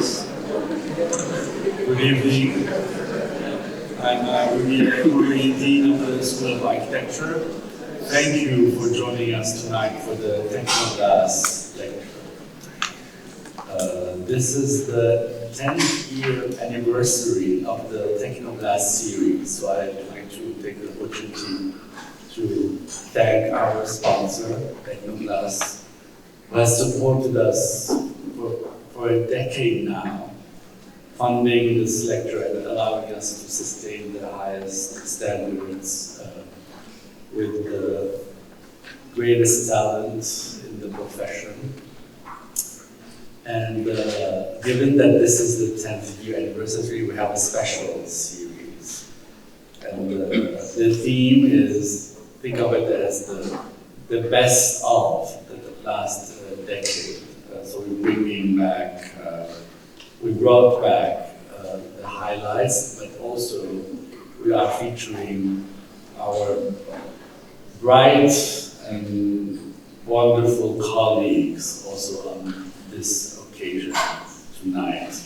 speakers. Good evening. I'm Carie, Dean of the School of Architecture. Thank you for joining us tonight for the Tecnoglass lecture. This is the 10th year anniversary of the Tecnoglass series, so I'd like to take the opportunity to thank our sponsor, Tecnoglass, who has supported us for a decade now, funding this lecture and allowing us to sustain the highest standards with the greatest talent in the profession. And given that this is the 10th year anniversary, we have a special series. And the theme is, think of it as the best of the last decade. So we're bringing back, we brought back the highlights, but also we are featuring our bright and wonderful colleagues also on this occasion tonight.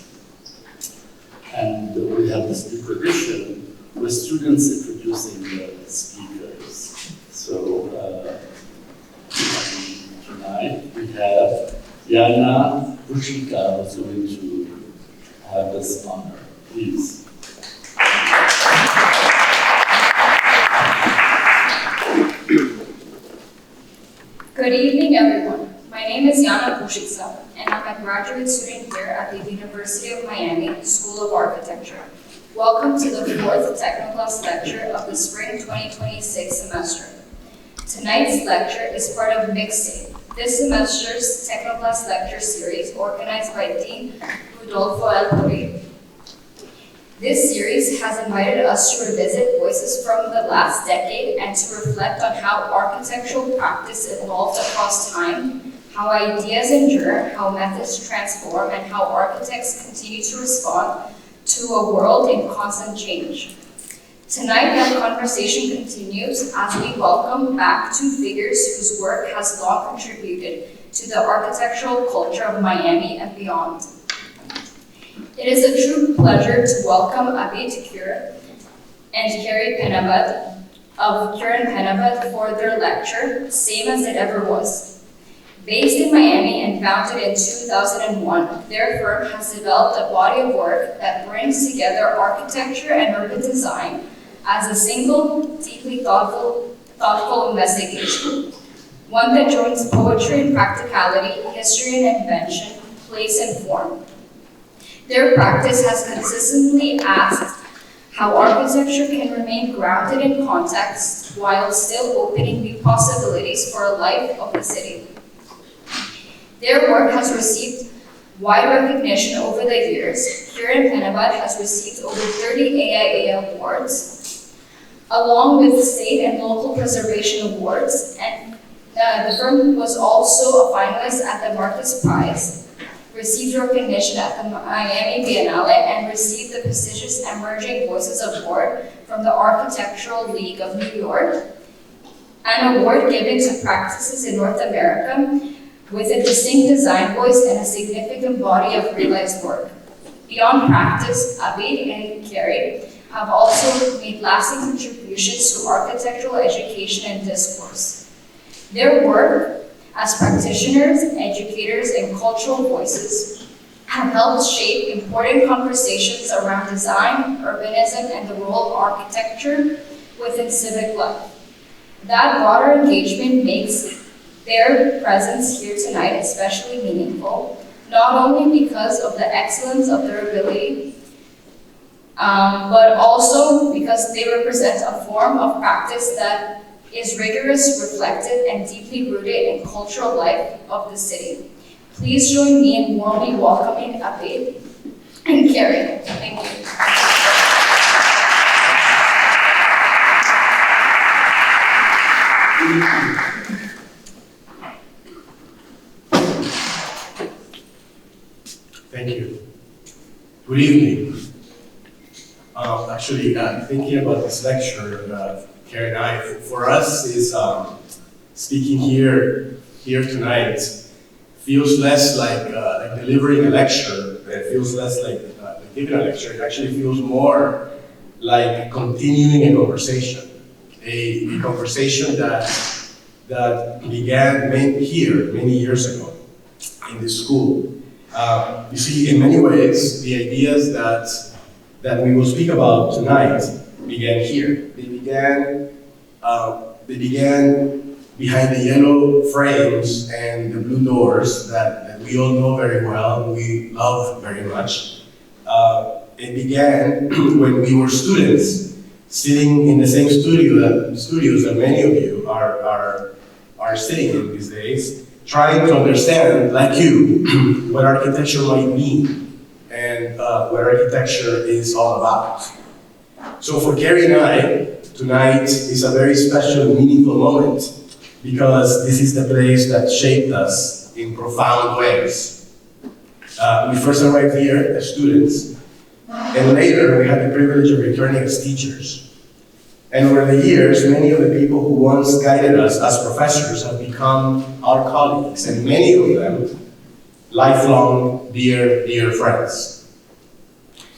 And we have this new tradition with students introducing the speakers. So tonight we have Jana Bushika, who's going to have this honor. Please. Good evening, everyone. My name is Jana Bushika, and I'm a graduate student here at the University of Miami School of Architecture. Welcome to the fourth Tecnoglass lecture of the spring 2026 semester. Tonight's lecture is part of Mixtape, this semester's Tecnoglass lecture series organized by Dean Rodolfo L. Carie. This series has invited us to revisit voices from the last decade and to reflect on how architectural practice evolved across time, how ideas endure, how methods transform, and how architects continue to respond to a world in constant change. Tonight, that conversation continues as we welcome back two figures whose work has long contributed to the architectural culture of Miami and beyond. It is a true pleasure to welcome ADIB CÚRE and Carie Penabad of CÚRE Penabad for their lecture, Same as It Ever Was. Based in Miami and founded in 2001, their firm has developed a body of work that brings together architecture and urban design as a single, deeply thoughtful investigation. One that joins poetry and practicality, history and invention, place and form. Their practice has consistently asked how architecture can remain grounded in context while still opening new possibilities for a life of the city. Their work has received wide recognition over the years. CÚRE Penabad has received over 30 AIA awards, along with state and local preservation awards, and the firm was also a finalist at the Marcus Prize, received recognition at the Miami Biennale, and received the prestigious Emerging Voices Award from the Architectural League of New York, an award given to practices in North America with a distinct design voice and a significant body of realized work. Beyond practice, ADIB and Carie have also made lasting contributions to architectural education and discourse. Their work as practitioners, educators, and cultural voices have helped shape important conversations around design, urbanism, and the role of architecture within civic life. That broader engagement makes their presence here tonight especially meaningful, not only because of the excellence of their ability, but also because they represent a form of practice that is rigorous, reflective, and deeply rooted in cultural life of the city. Please join me in warmly welcoming ADIB and Carie. Thank you. Thank you. Good evening. Actually, thinking about this lecture, Carie and I, for us, is speaking here tonight feels less like delivering a lecture. It feels less like giving a lecture. It actually feels more like continuing a conversation. A conversation that began here many years ago in this school. You see, in many ways, the ideas that we will speak about tonight began here. They began behind the yellow frames and the blue doors that we all know very well and we love very much. It began when we were students, sitting in the same studios that many of you are sitting in these days, trying to understand, like you, what architecture might mean and what architecture is all about. So for Carie and I, tonight is a very special and meaningful moment because this is the place that shaped us in profound ways. We first arrived here as students, and later we had the privilege of returning as teachers. And over the years, many of the people who once guided us as professors have become our colleagues, and many of them lifelong, dear friends.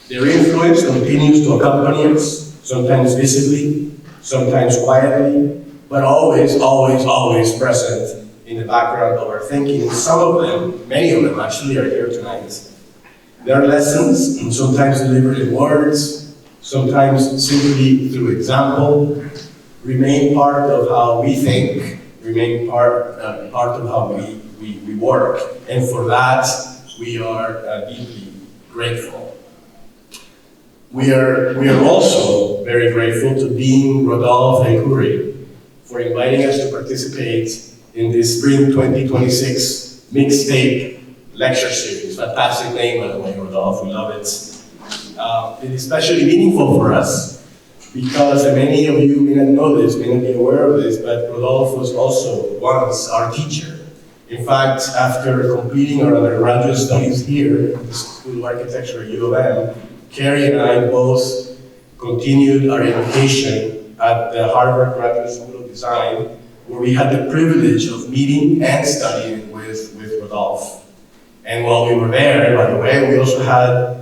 Their influence continues to accompany us, sometimes visibly, sometimes quietly, but always present in the background of our thinking. And some of them, many of them actually, are here tonight. Their lessons, sometimes delivered in words, sometimes simply through example, remain part of how we think, remain part of how we work. And for that, we are deeply grateful. We are also very grateful to Dean Rodolphe and Carie for inviting us to participate in this Spring 2026 mixtape lecture series. Fantastic name, by the way, Rodolphe, we love it. It is especially meaningful for us because many of you may not know this, may not be aware of this, but Rodolphe was also once our teacher. In fact, after completing our undergraduate studies here at the School of Architecture at U of M, Carie and I both continued our education at the Harvard Graduate School of Design, where we had the privilege of meeting and studying with Rodolphe. And while we were there, by the way, we also had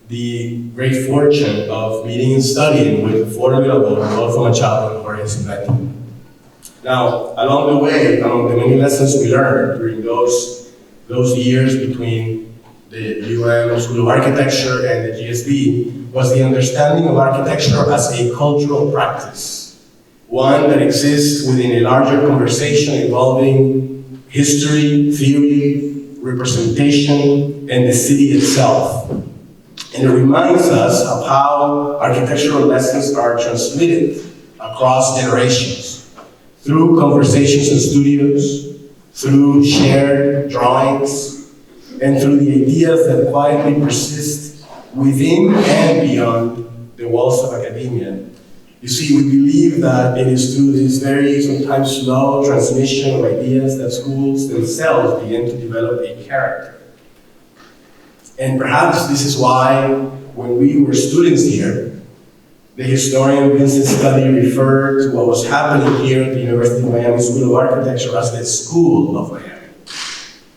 the great fortune of meeting and studying with the formidable Rodolfo Machado and Jorge Silvetti. Now, along the way, among the many lessons we learned during those years between the UM School of Architecture and the GSB was the understanding of architecture as a cultural practice, one that exists within a larger conversation involving history, theory, representation, and the city itself. And it reminds us of how architectural lessons are transmitted across generations, through conversations in studios, through shared drawings, and through the ideas that quietly persist within and beyond the walls of academia. You see, we believe that it is through this very sometimes slow transmission of ideas that schools themselves begin to develop a character. And perhaps this is why, when we were students here, the historian Vincent Scully referred to what was happening here at the University of Miami School of Architecture as the School of Miami.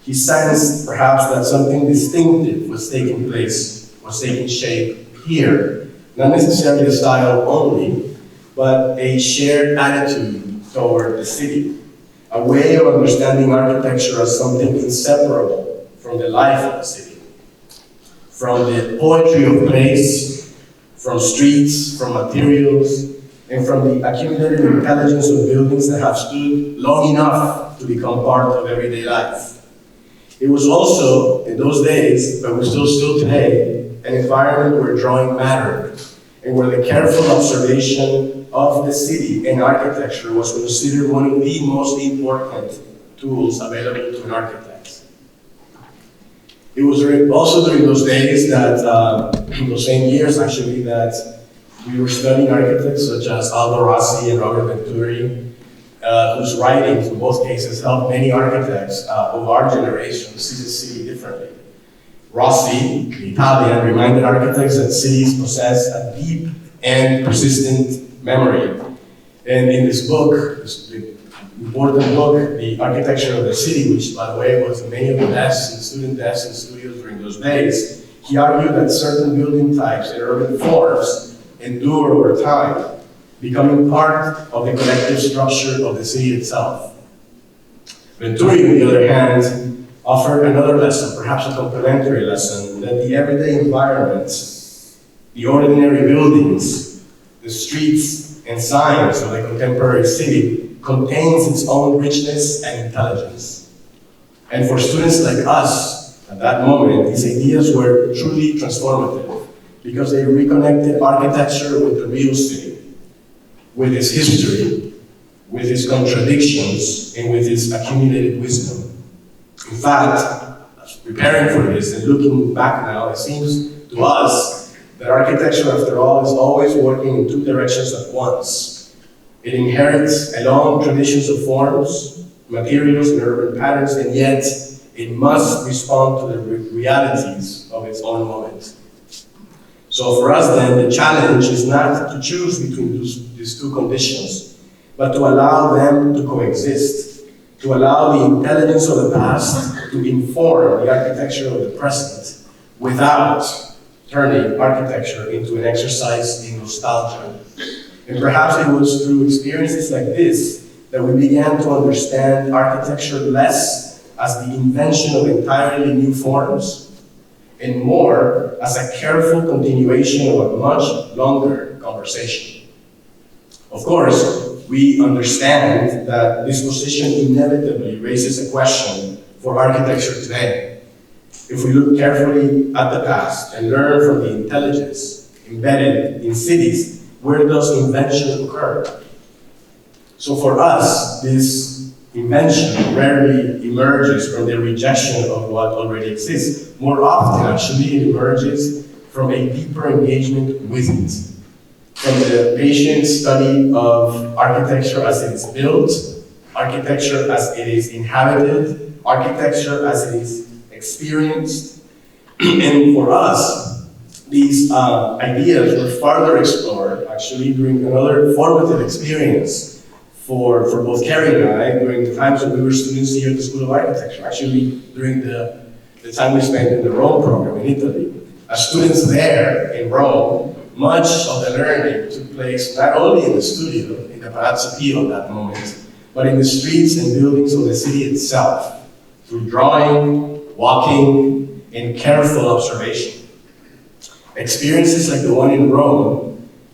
He sensed perhaps that something distinctive was taking shape here. Not necessarily a style only, but a shared attitude toward the city. A way of understanding architecture as something inseparable from the life of the city. From the poetry of place, from streets, from materials, and from the accumulated intelligence of buildings that have stood long enough to become part of everyday life. It was also, in those days, but we're still today, an environment where drawing mattered, and where the careful observation of the city and architecture was considered one of the most important tools available to an architect. It was also during those days that, those same years actually, that we were studying architects such as Aldo Rossi and Robert Venturi, whose writings, in both cases, helped many architects of our generation see the city differently. Rossi, the Italian, reminded architects that cities possess a deep and persistent memory. And in this book, this important book, The Architecture of the City, which, by the way, was many of the desks and student desks and studios during those days, he argued that certain building types and urban forms endure over time, becoming part of the collective structure of the city itself. Venturi, on the other hand, offered another lesson, perhaps a complementary lesson, that the everyday environment, the ordinary buildings, the streets and signs of the contemporary city contains its own richness and intelligence. And for students like us, at that moment, these ideas were truly transformative because they reconnected architecture with the real city, with its history, with its contradictions, and with its accumulated wisdom. In fact, preparing for this and looking back now, it seems to us that architecture, after all, is always working in two directions at once. It inherits a long traditions of forms, materials, and urban patterns, and yet it must respond to the realities of its own moment. So for us then, the challenge is not to choose between these two conditions, but to allow them to coexist, to allow the intelligence of the past to inform the architecture of the present without turning architecture into an exercise in nostalgia. And perhaps it was through experiences like this that we began to understand architecture less as the invention of entirely new forms and more as a careful continuation of a much longer conversation. Of course, we understand that this position inevitably raises a question for architecture today. If we look carefully at the past and learn from the intelligence embedded in cities, where does invention occur? So for us, this invention rarely emerges from the rejection of what already exists. More often, actually, it emerges from a deeper engagement with it. From the patient study of architecture as it is built, architecture as it is inhabited, architecture as it is experienced. And for us, these ideas were further explored, actually, during another formative experience for both Carie and I during the times when we were students here at the School of Architecture, actually during the time we spent in the Rome program in Italy. As students there in Rome, much of the learning took place not only in the studio, in the Palazzo Pio at that moment, but in the streets and buildings of the city itself, through drawing, walking, and careful observation. Experiences like the one in Rome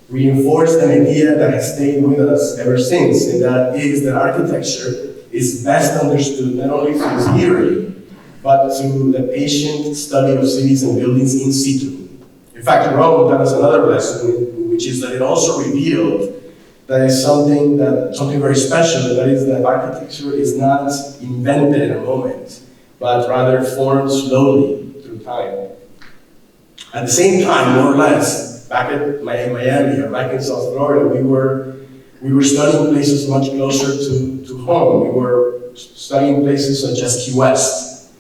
reinforced an idea that has stayed with us ever since, and that is that architecture is best understood not only through theory, but through the patient study of cities and buildings in situ. In fact, Rome taught us another lesson, which is that it also revealed that is something very special, and that is that architecture is not invented in a moment, but rather formed slowly through time. At the same time, more or less, back at Miami or back in South Florida, we were studying places much closer to home. We were studying places such as Key West.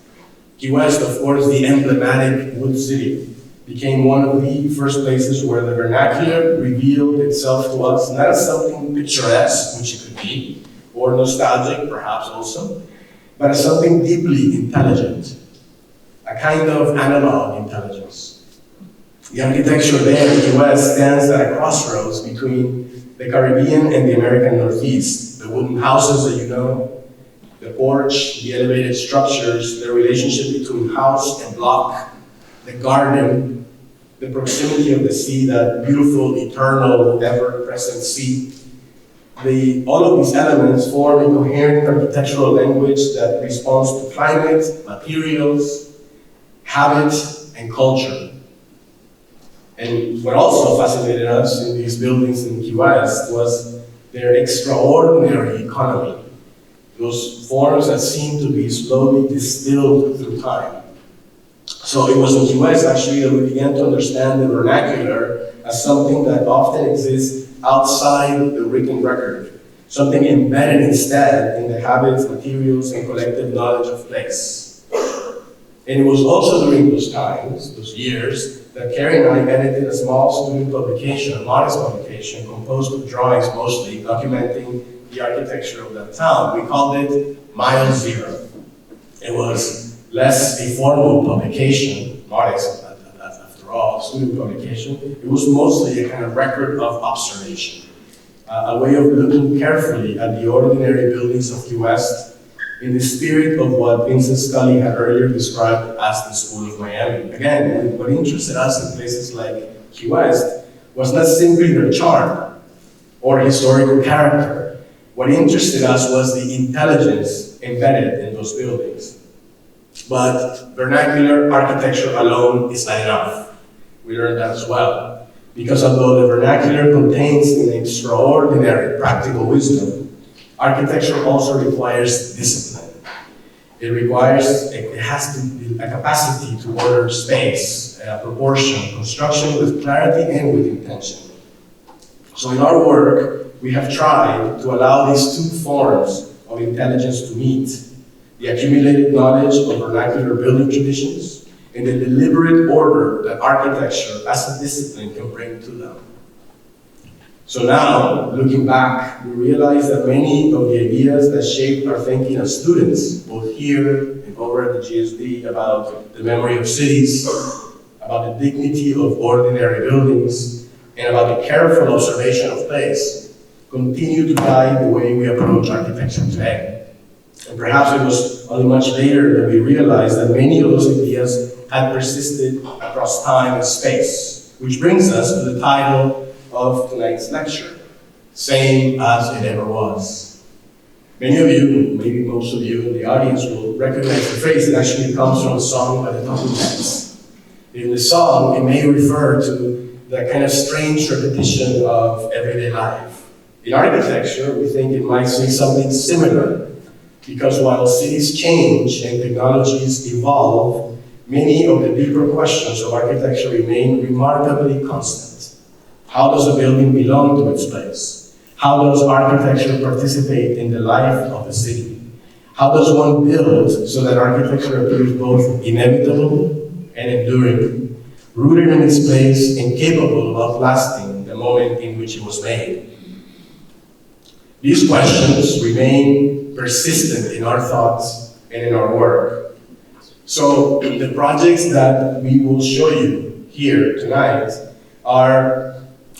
Key West, of course, the emblematic wood city, became one of the first places where the vernacular revealed itself to us, not as something picturesque, which it could be, or nostalgic, perhaps also, but as something deeply intelligent, a kind of analog intelligence. The architecture there in the West stands at a crossroads between the Caribbean and the American Northeast. The wooden houses that you know, the porch, the elevated structures, the relationship between house and block, the garden, the proximity of the sea, that beautiful, eternal, ever-present sea. All of these elements form a coherent architectural language that responds to climate, materials, habit, and culture. And what also fascinated us in these buildings in Key West was their extraordinary economy. Those forms that seem to be slowly distilled through time. So it was in Key West actually that we began to understand the vernacular as something that often exists outside the written record, something embedded instead in the habits, materials, and collective knowledge of place. And it was also during those times, those years, that Carie and I edited a small student publication, a modest publication, composed of drawings mostly, documenting the architecture of that town. We called it Mile Zero. It was less a formal publication, modest student publication. It was mostly a kind of record of observation, a way of looking carefully at the ordinary buildings of Key West in the spirit of what Vincent Scully had earlier described as the School of Miami. Again, what interested us in places like Key West was not simply their charm or historical character. What interested us was the intelligence embedded in those buildings. But vernacular architecture alone is not enough. We learned that as well. Because although the vernacular contains an extraordinary practical wisdom, architecture also requires discipline. It has to be a capacity to order space, proportion, construction with clarity and with intention. So in our work, we have tried to allow these two forms of intelligence to meet: the accumulated knowledge of vernacular building traditions and the deliberate order that architecture as a discipline can bring to them. So now, looking back, we realize that many of the ideas that shaped our thinking as students, both here and over at the GSD, about the memory of cities, about the dignity of ordinary buildings, and about the careful observation of place, continue to guide the way we approach architecture today. And perhaps it was only much later that we realized that many of those ideas had persisted across time and space, which brings us to the title of tonight's lecture, Same as It Ever Was. Many of you, maybe most of you in the audience, will recognize the phrase. It actually comes from a song by the Tecnoglass. In the song, it may refer to that kind of strange repetition of everyday life. In architecture, we think it might say something similar, because while cities change and technologies evolve, many of the deeper questions of architecture remain remarkably constant. How does a building belong to its place? How does architecture participate in the life of the city? How does one build so that architecture appears both inevitable and enduring, rooted in its place and capable of outlasting the moment in which it was made? These questions remain persistent in our thoughts and in our work. So the projects that we will show you here tonight are,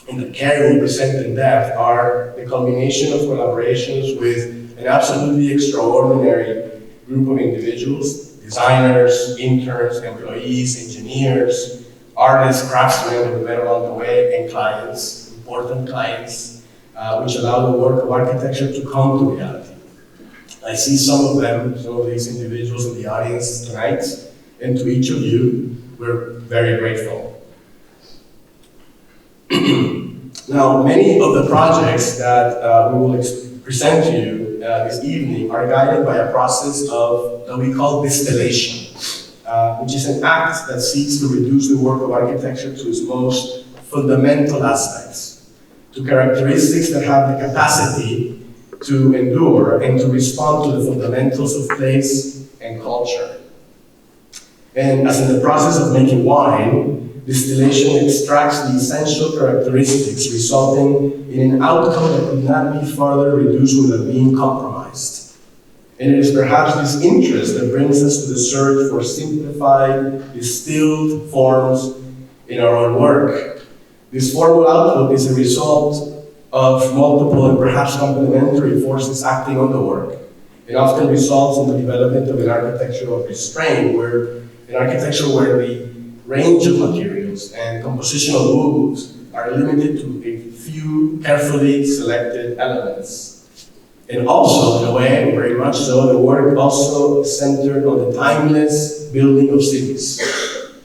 and that Carie will present in depth, are the culmination of collaborations with an absolutely extraordinary group of individuals: designers, interns, employees, engineers, artists, craftsmen who met along the way, and clients, important clients, which allow the work of architecture to come to reality. I see some of them, some of these individuals in the audience tonight, and to each of you, we're very grateful. Now, many of the projects that we will present to you this evening are guided by a process that we call distillation, which is an act that seeks to reduce the work of architecture to its most fundamental aspects, to characteristics that have the capacity to endure and to respond to the fundamentals of place and culture. And as in the process of making wine, distillation extracts the essential characteristics, resulting in an outcome that could not be further reduced without being compromised. And it is perhaps this interest that brings us to the search for simplified, distilled forms in our own work. This formal output is a result of multiple and perhaps complementary forces acting on the work. It often results in the development of an architecture of restraint, where the range of materials and compositional moves are limited to a few carefully selected elements. And also, in a way, very much so, the work also is centered on the timeless building of cities.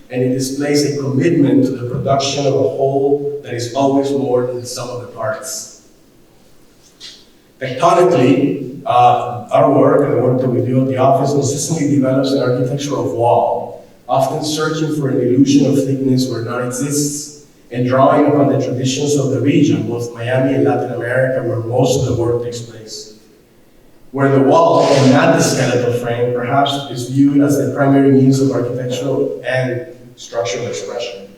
And it displays a commitment to the production of a whole that is always more than the sum of the parts. Tectonically, our work, and the work that we do at the office, consistently develops an architecture of wall, often searching for an illusion of thickness where none exists, and drawing upon the traditions of the region, both Miami and Latin America, where most of the work takes place. Where the wall, and not the skeletal frame, perhaps is viewed as the primary means of architectural and structural expression.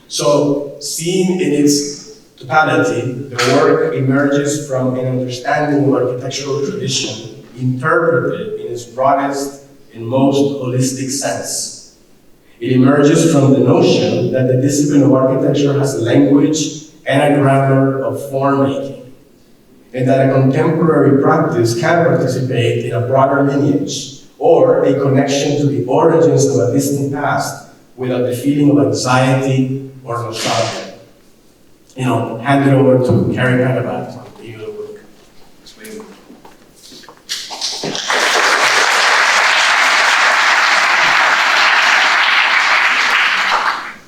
So, seen in its totality, the work emerges from an understanding of architectural tradition, interpreted in its broadest and most holistic sense. It emerges from the notion that the discipline of architecture has a language and a grammar of form making, and that a contemporary practice can participate in a broader lineage or a connection to the origins of a distant past without the feeling of anxiety or nostalgia. Hand it over to Carie Penabad to continue the work.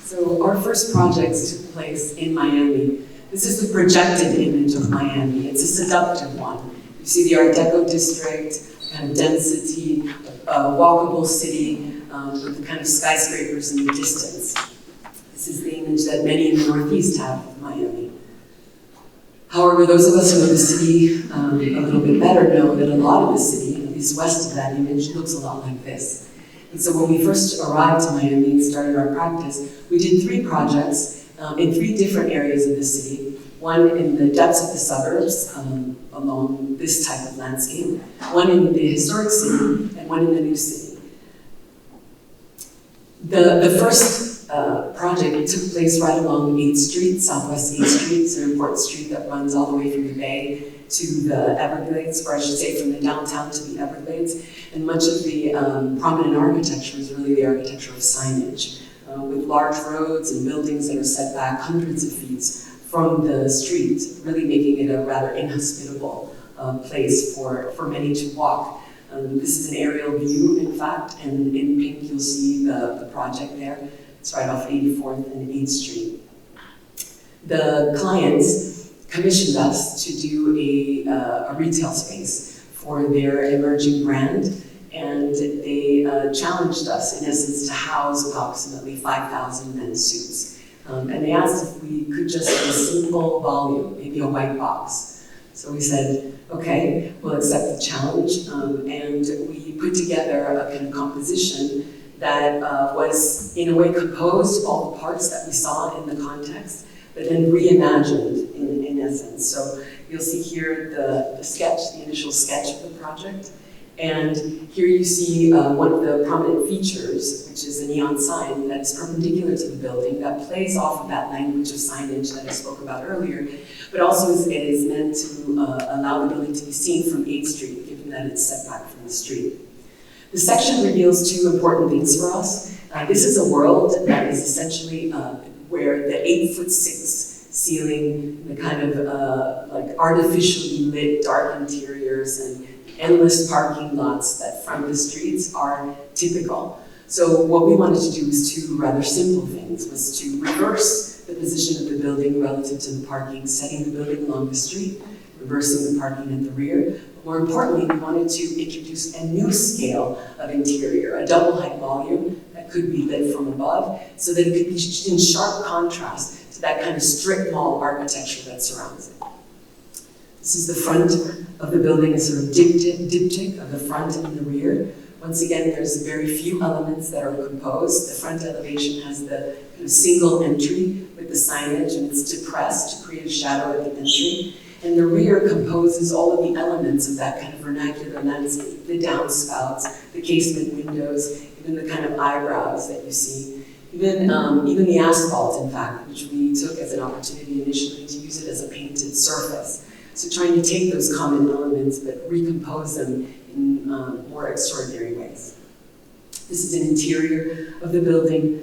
So our first projects took place in Miami. This is the projected image of Miami. It's a seductive one. You see the Art Deco district, kind of density, a walkable city with the kind of skyscrapers in the distance. This is the image that many in the Northeast have of Miami. However, those of us who know the city a little bit better know that a lot of the city, at least west of that image, looks a lot like this. And so when we first arrived to Miami and started our practice, we did 3 projects in 3 different areas of the city. One in the depths of the suburbs, along this type of landscape, one in the historic city, and one in the new city. The first project took place right along 8th Street, Southwest 8th Street. It's an important street that runs all the way from the Bay to the Everglades, or I should say from the downtown to the Everglades. And much of the prominent architecture is really the architecture of signage, with large roads and buildings that are set back hundreds of feet from the street, really making it a rather inhospitable place for many to walk. This is an aerial view, in fact, and in pink you'll see the project there. It's right off 84th and 8th Street. The clients commissioned us to do a retail space for their emerging brand, and they challenged us, in essence, to house approximately 5,000 men's suits. And they asked if we could just have a simple volume, maybe a white box. So we said, okay, we'll accept the challenge, and we put together a kind of composition that was, in a way, composed of all the parts that we saw in the context, but then reimagined in essence. So you'll see here the sketch, the initial sketch of the project. And here you see one of the prominent features, which is a neon sign that is perpendicular to the building that plays off of that language of signage that I spoke about earlier, but also is meant to allow the building to be seen from 8th Street, given that it's set back from the street. The section reveals 2 important things for us. This is a world that is essentially where the 8'6" ceiling, the kind of like artificially lit dark interiors and endless parking lots that front the streets are typical. So what we wanted to do was 2 rather simple things, was to reverse the position of the building relative to the parking, setting the building along the street, reversing the parking at the rear. But more importantly, we wanted to introduce a new scale of interior, a double height volume that could be lit from above, so that it could be in sharp contrast to that kind of strip mall architecture that surrounds it. This is the front of the building, a sort of diptych of the front and the rear. Once again, there's very few elements that are composed. The front elevation has the kind of single entry with the signage, and it's depressed to create a shadow at the entry. And the rear composes all of the elements of that kind of vernacular landscape, the downspouts, the casement windows, even the kind of eyebrows that you see. Even the asphalt, in fact, which we took as an opportunity initially to use it as a painted surface. So trying to take those common elements but recompose them in more extraordinary ways. This is an interior of the building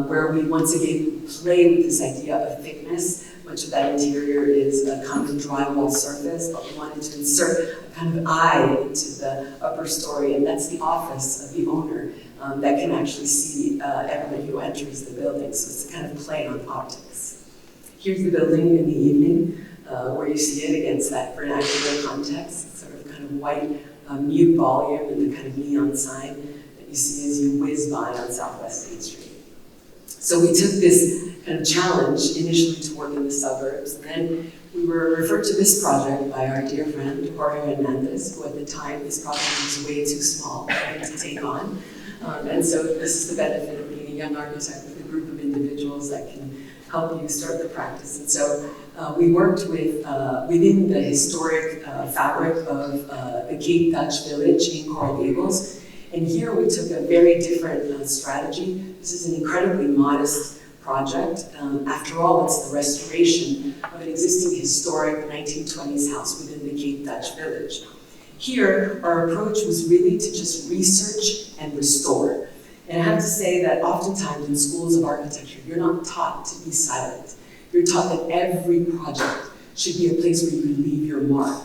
where we once again play with this idea of thickness. Much of that interior is a kind of drywall surface, but we wanted to insert a kind of eye into the upper story, and that's the office of the owner that can actually see everybody who enters the building. So it's a kind of play on optics. Here's the building in the evening. Where you see it against that vernacular context, sort of kind of white mute volume and the kind of neon sign that you see as you whiz by on Southwest 8th Street. So we took this kind of challenge initially to work in the suburbs, and then we were referred to this project by our dear friend, Jorge Hernandez, who at the time this project was way too small for him to take on. And so this is the benefit of being a young architect with a group of individuals that can help you start the practice. And so we worked with within the historic fabric of the Cape Dutch village in Coral Gables, And here we took a very different strategy. This is an incredibly modest project. After all, it's the restoration of an existing historic 1920s house within the Cape Dutch village. Here, our approach was really to just research and restore. And I have to say that oftentimes in schools of architecture, you're not taught to be silent. You're taught that every project should be a place where you can leave your mark.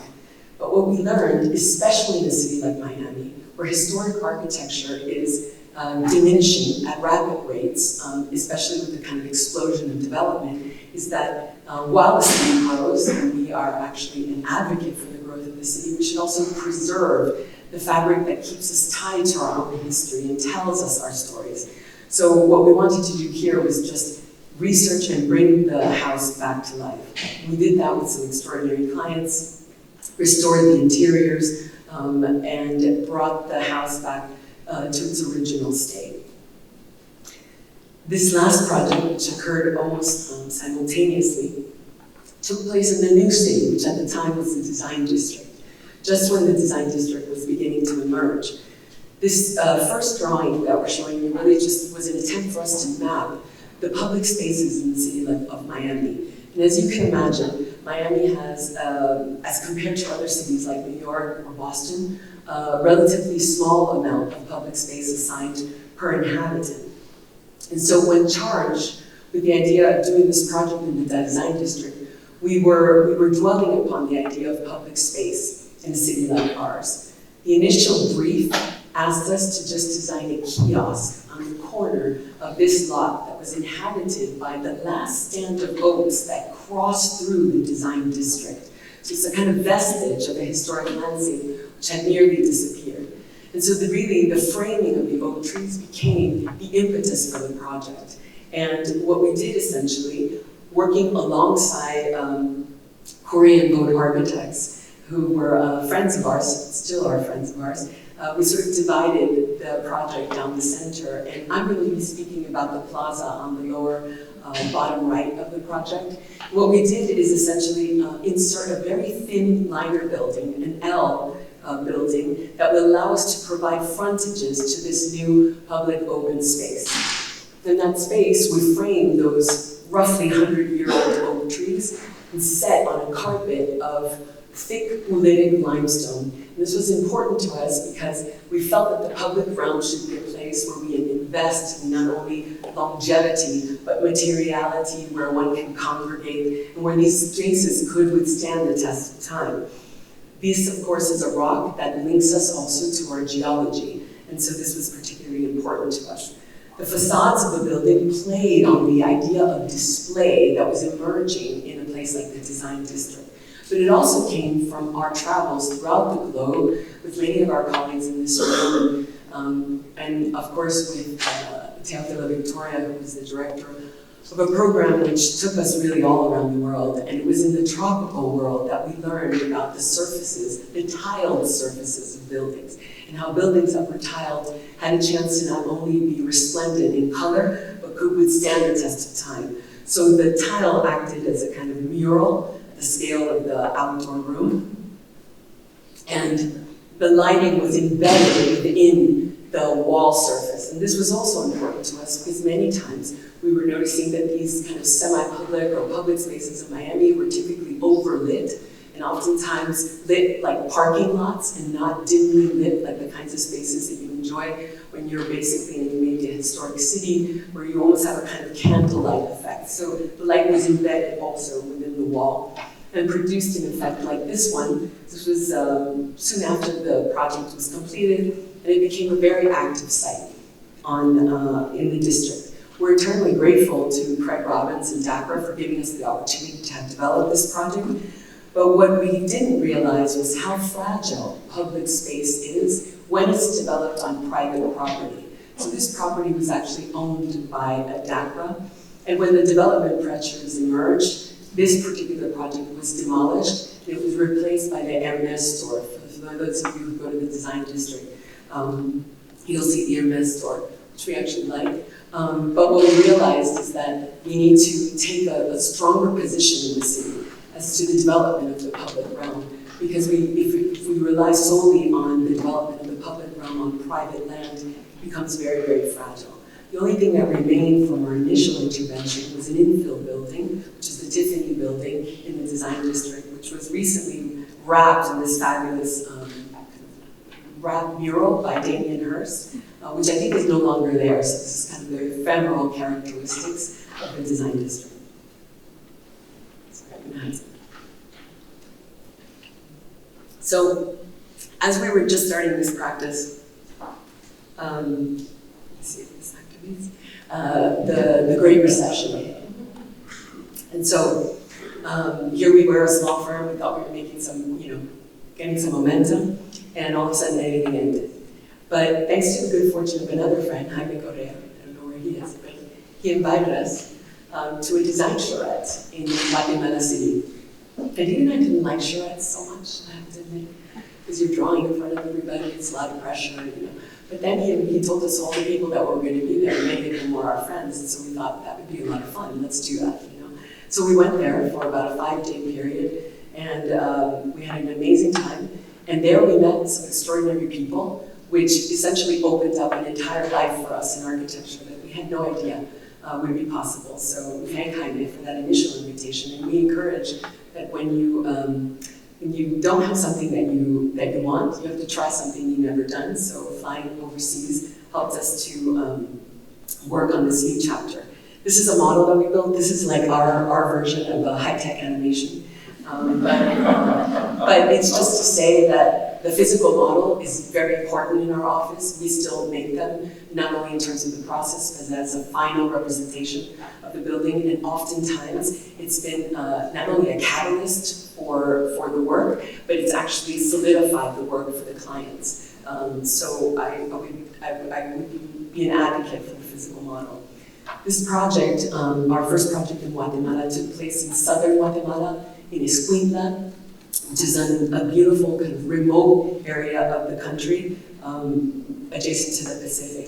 But what we learned, especially in a city like Miami, where historic architecture is diminishing at rapid rates, especially with the kind of explosion of development, is that while the city grows, and we are actually an advocate for the growth of the city, we should also preserve the fabric that keeps us tied to our own history and tells us our stories. So what we wanted to do here was just research and bring the house back to life. We did that with some extraordinary clients, restored the interiors, and brought the house back to its original state. This last project, which occurred almost simultaneously, took place in the new city, which at the time was the design district, just when the design district was beginning to emerge. This first drawing that we're showing you really just was an attempt for us to map the public spaces in the city of Miami. And as you can imagine, Miami has, as compared to other cities like New York or Boston, a relatively small amount of public space assigned per inhabitant. And so when charged with the idea of doing this project in the design district, we were dwelling upon the idea of public space in a city like ours. The initial brief asked us to just design a kiosk on the corner of this lot that was inhabited by the last stand of boats that crossed through the design district. So it's a kind of vestige of a historic landscape which had nearly disappeared. And so the framing of the oak trees became the impetus for the project. And what we did essentially, working alongside Korean boat architects who were friends of ours, still are friends of ours, we sort of divided the project down the center, and I'm going to be speaking about the plaza on the lower bottom right of the project. What we did is essentially insert a very thin liner building, an L building, that will allow us to provide frontages to this new public open space. In that space, we framed those roughly 100-year-old oak trees and set on a carpet of thick oolitic limestone. And this was important to us because we felt that the public realm should be a place where we invest in not only longevity, but materiality, where one can congregate, and where these spaces could withstand the test of time. This, of course, is a rock that links us also to our geology, and so this was particularly important to us. The facades of the building played on the idea of display that was emerging in a place like the design district. But it also came from our travels throughout the globe with many of our colleagues in this room, and of course with Teofilo Victoria, who was the director of a program which took us really all around the world. And it was in the tropical world that we learned about the surfaces, the tiled surfaces of buildings, and how buildings that were tiled had a chance to not only be resplendent in color, but could withstand the test of time. So the tile acted as a kind of mural, the scale of the outdoor room, and the lighting was embedded within the wall surface. And this was also important to us because many times we were noticing that these kind of semi-public or public spaces in Miami were typically overlit and oftentimes lit like parking lots and not dimly lit like the kinds of spaces that you enjoy when you're basically in maybe a historic city where you almost have a kind of candlelight effect. So the light was embedded also within the wall and produced an effect like this one. This was soon after the project was completed, and it became a very active site in the district. We're eternally grateful to Craig Robbins and DACRA for giving us the opportunity to have developed this project. But what we didn't realize was how fragile public space is when it's developed on private property. So this property was actually owned by a DACRA, and when the development pressures emerged, this particular project was demolished. It was replaced by the Hermes store. For those of you who go to the design district, you'll see the Hermes store, which we actually like. But what we realized is that we need to take a stronger position in the city as to the development of the public realm. Because if we rely solely on the development of the public realm on private land becomes very, very fragile. The only thing that remained from our initial intervention was an infill building, which is the Tiffany building in the design district, which was recently wrapped in this fabulous wrap mural by Damien Hirst, which I think is no longer there. So this is kind of the ephemeral characteristics of the design district. So, as we were just starting this practice, let's see if this activates, the Great Recession. And so, here we were, a small firm. We thought we were making some, getting some momentum, and all of a sudden everything ended. But thanks to the good fortune of another friend, Jaime Correa, I don't know where he is, but he invited us to a design charrette in Guatemala City. And even I didn't like charrettes so much, I have to admit, because you're drawing in front of everybody, it's a lot of pressure, But then he told us all the people that were going to be there, and many of them were our friends, and so we thought that would be a lot of fun, let's do that, So we went there for about a 5-day period, and we had an amazing time. And there we met some extraordinary people, which essentially opened up an entire life for us in architecture that we had no idea would be possible. So we thank Jaime for that initial invitation, and we encourage that when you don't have something that you want, you have to try something you've never done. So flying overseas helped us to work on this new chapter. This is a model that we built. This is like our version of a high-tech animation. But it's just to say that the physical model is very important in our office. We still make them, not only in terms of the process, but as a final representation of the building. And oftentimes, it's been not only a catalyst for the work, but it's actually solidified the work for the clients. So I would be an advocate for the physical model. This project, our first project in Guatemala, took place in southern Guatemala, in Escuintla, which is a beautiful kind of remote area of the country, adjacent to the Pacific.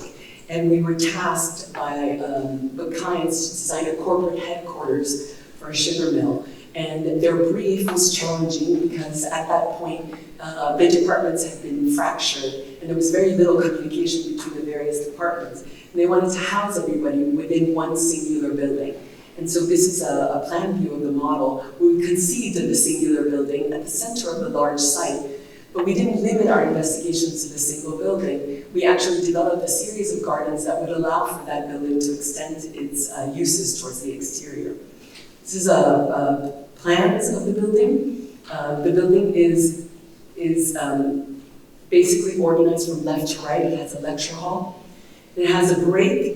And we were tasked by the clients to design a corporate headquarters for a sugar mill. And their brief was challenging because at that point, the departments had been fractured and there was very little communication between the various departments. And they wanted to house everybody within one singular building. And so this is a plan view of the model where we conceived of the singular building at the center of the large site. But we didn't limit our investigations to the single building. We actually developed a series of gardens that would allow for that building to extend its uses towards the exterior. This is plans of the building. The building is basically organized from left to right. It has a lecture hall. It has a break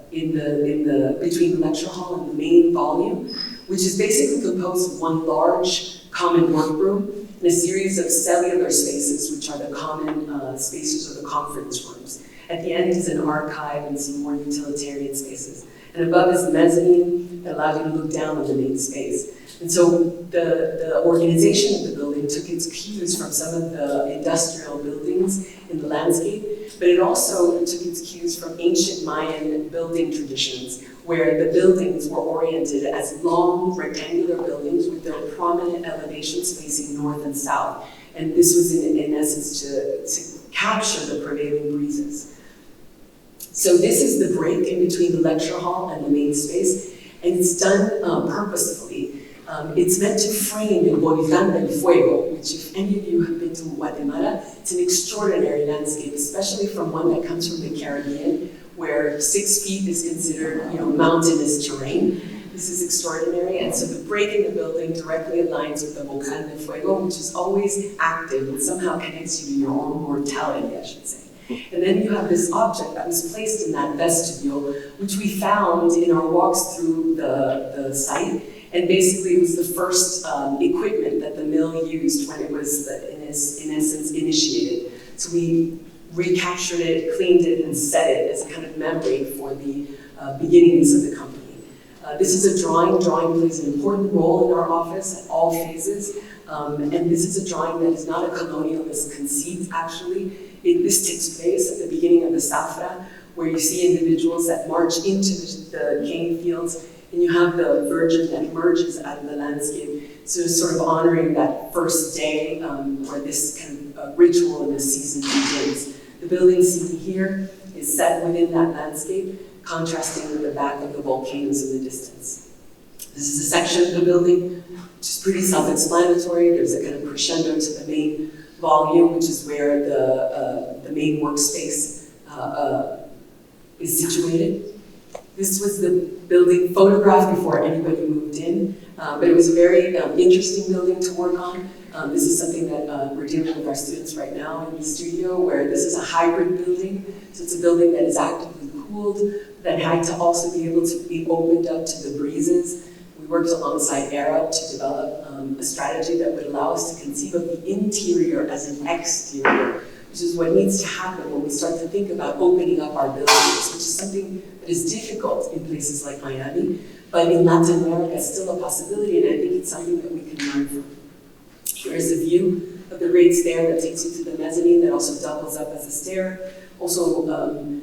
between the lecture hall and the main volume, which is basically composed of one large common workroom and a series of cellular spaces, which are the common spaces or the conference rooms. At the end is an archive and some more utilitarian spaces. And above is the mezzanine that allows you to look down on the main space. And so the organization of the building took its cues from some of the industrial buildings in the landscape, but it also took its cues from ancient Mayan building traditions, where the buildings were oriented as long rectangular buildings with their prominent elevations facing north and south. And this was in essence to capture the prevailing breezes. So this is the break in between the lecture hall and the main space, and it's done purposefully. It's meant to frame el Volcán del Fuego, which if any of you have been to Guatemala, it's an extraordinary landscape, especially from one that comes from the Caribbean, where 6 feet is considered, mountainous terrain. This is extraordinary, and so the break in the building directly aligns with the Volcán del Fuego, which is always active and somehow connects you to your own mortality, I should say. And then you have this object that was placed in that vestibule, which we found in our walks through the site. And basically it was the first equipment that the mill used when it was, in essence, initiated. So we recaptured it, cleaned it, and set it as a kind of memory for the beginnings of the company. This is a drawing. Drawing plays an important role in our office at all phases. And this is a drawing that is not a colonialist conceit, actually. This takes place at the beginning of the Zafra, where you see individuals that march into the cane fields, and you have the Virgin that emerges out of the landscape. So sort of honoring that first day where this kind of ritual in the season begins. The building seen here is set within that landscape, contrasting with the back of the volcanoes in the distance. This is a section of the building, which is pretty self-explanatory. There's a kind of crescendo to the main volume, which is where the main workspace is situated. This was the building photographed before anybody moved in, but it was a very interesting building to work on. This is something that we're dealing with our students right now in the studio, where this is a hybrid building. So it's a building that is actively cooled, that had to also be able to be opened up to the breezes. We worked alongside Arab to develop a strategy that would allow us to conceive of the interior as an exterior, which is what needs to happen when we start to think about opening up our buildings, which is something that is difficult in places like Miami, but in Latin America it's still a possibility, and I think it's something that we can learn from. Here is a view of the great stair that takes you to the mezzanine that also doubles up as a stair. Also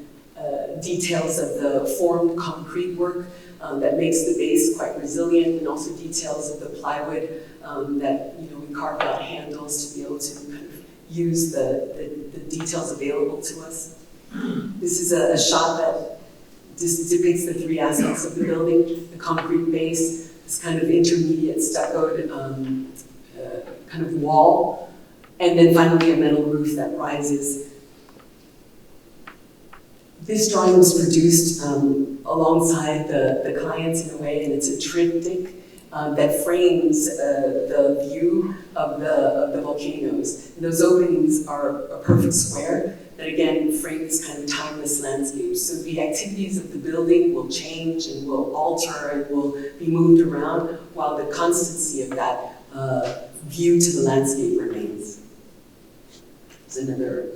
details of the formed concrete work that makes the base quite resilient, and also details of the plywood that we carved out handles to be able to kind of use the details available to us. This is a shot that depicts the three aspects of the building: the concrete base, this kind of intermediate stuccoed kind of wall, and then finally a metal roof that rises. This drawing was produced alongside the clients in a way, and it's a triptych that frames the view of the volcanoes. And those openings are a perfect square that again frame this kind of timeless landscape. So the activities of the building will change and will alter and will be moved around, while the constancy of that view to the landscape remains. There's another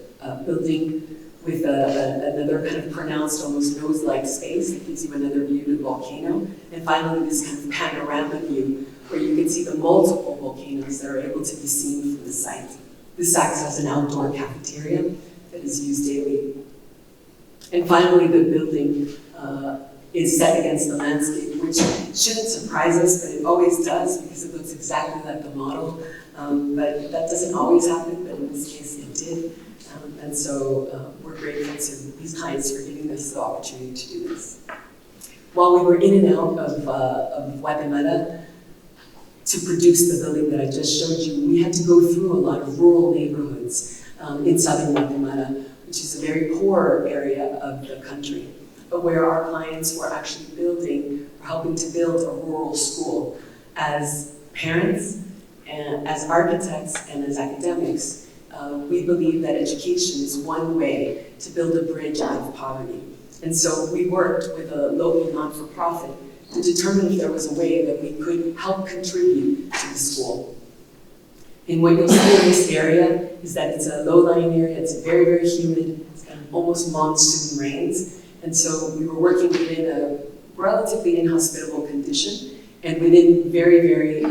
building with another kind of pronounced, almost nose-like space that gives you another view to the volcano. And finally, this kind of panorama view where you can see the multiple volcanoes that are able to be seen from the site. This acts as an outdoor cafeteria that is used daily. And finally, the building is set against the landscape, which shouldn't surprise us, but it always does because it looks exactly like the model. But that doesn't always happen, but in this case it did. And so we're grateful to these clients for giving us the opportunity to do this. While we were in and out of Guatemala to produce the building that I just showed you, we had to go through a lot of rural neighborhoods in southern Guatemala, which is a very poor area of the country, but where our clients were actually helping to build a rural school. As parents, and as architects, and as academics, we believe that education is one way to build a bridge out of poverty. And so we worked with a local not-for-profit to determine if there was a way that we could help contribute to the school. And what you'll see in this area is that it's a low-lying area, it's very, very humid, it's kind of almost monsoon rains. And so we were working within a relatively inhospitable condition and within very, very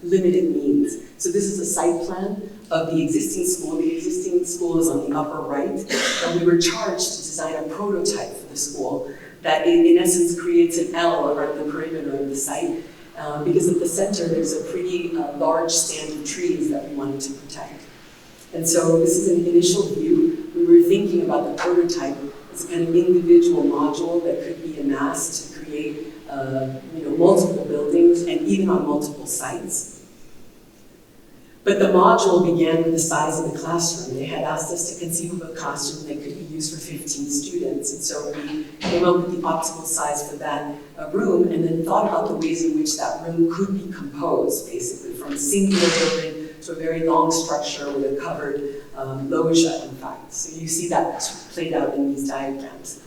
limited means. So this is a site plan of the existing school. The existing school is on the upper right, and we were charged to design a prototype for the school that in essence creates an L around the perimeter of the site, because at the center there's a pretty large stand of trees that we wanted to protect. And so this is an initial view. We were thinking about the prototype as a kind of individual module that could be amassed to create multiple buildings and even on multiple sites. But the module began with the size of the classroom. They had asked us to conceive of a classroom that could be used for 15 students. And so we came up with the optimal size for that room, and then thought about the ways in which that room could be composed, basically, from a singular building to a very long structure with a covered loggia, in fact. So you see that played out in these diagrams.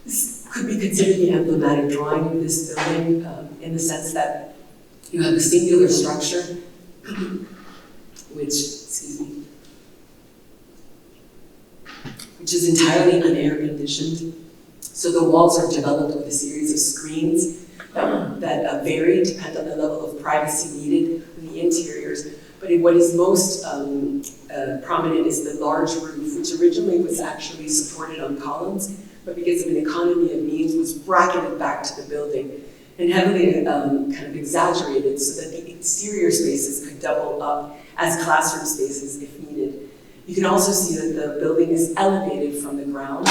This could be considered the emblematic drawing of this building in the sense that you have a singular structure, which is entirely un-air conditioned. So the walls are developed with a series of screens that vary, depend on the level of privacy needed in the interiors. But what is most prominent is the large roof, which originally was actually supported on columns, but because of an economy of means was bracketed back to the building and heavily kind of exaggerated so that the exterior spaces could double up as classroom spaces if needed. You can also see that the building is elevated from the ground,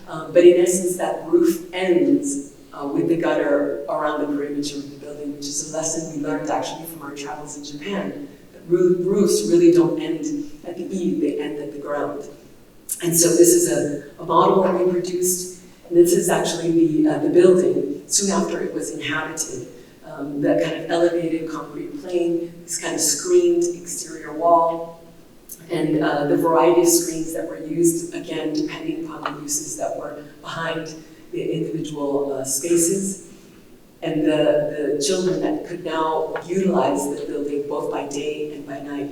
but in essence that roof ends with the gutter around the perimeter of the building, which is a lesson we learned actually from our travels in Japan. That roofs really don't end at the eave, they end at the ground. And so this is a model that we produced, and this is actually the building soon after it was inhabited. That kind of elevated concrete plane, this kind of screened exterior wall, and the variety of screens that were used, again, depending upon the uses that were behind the individual spaces, and the children that could now utilize the building both by day and by night.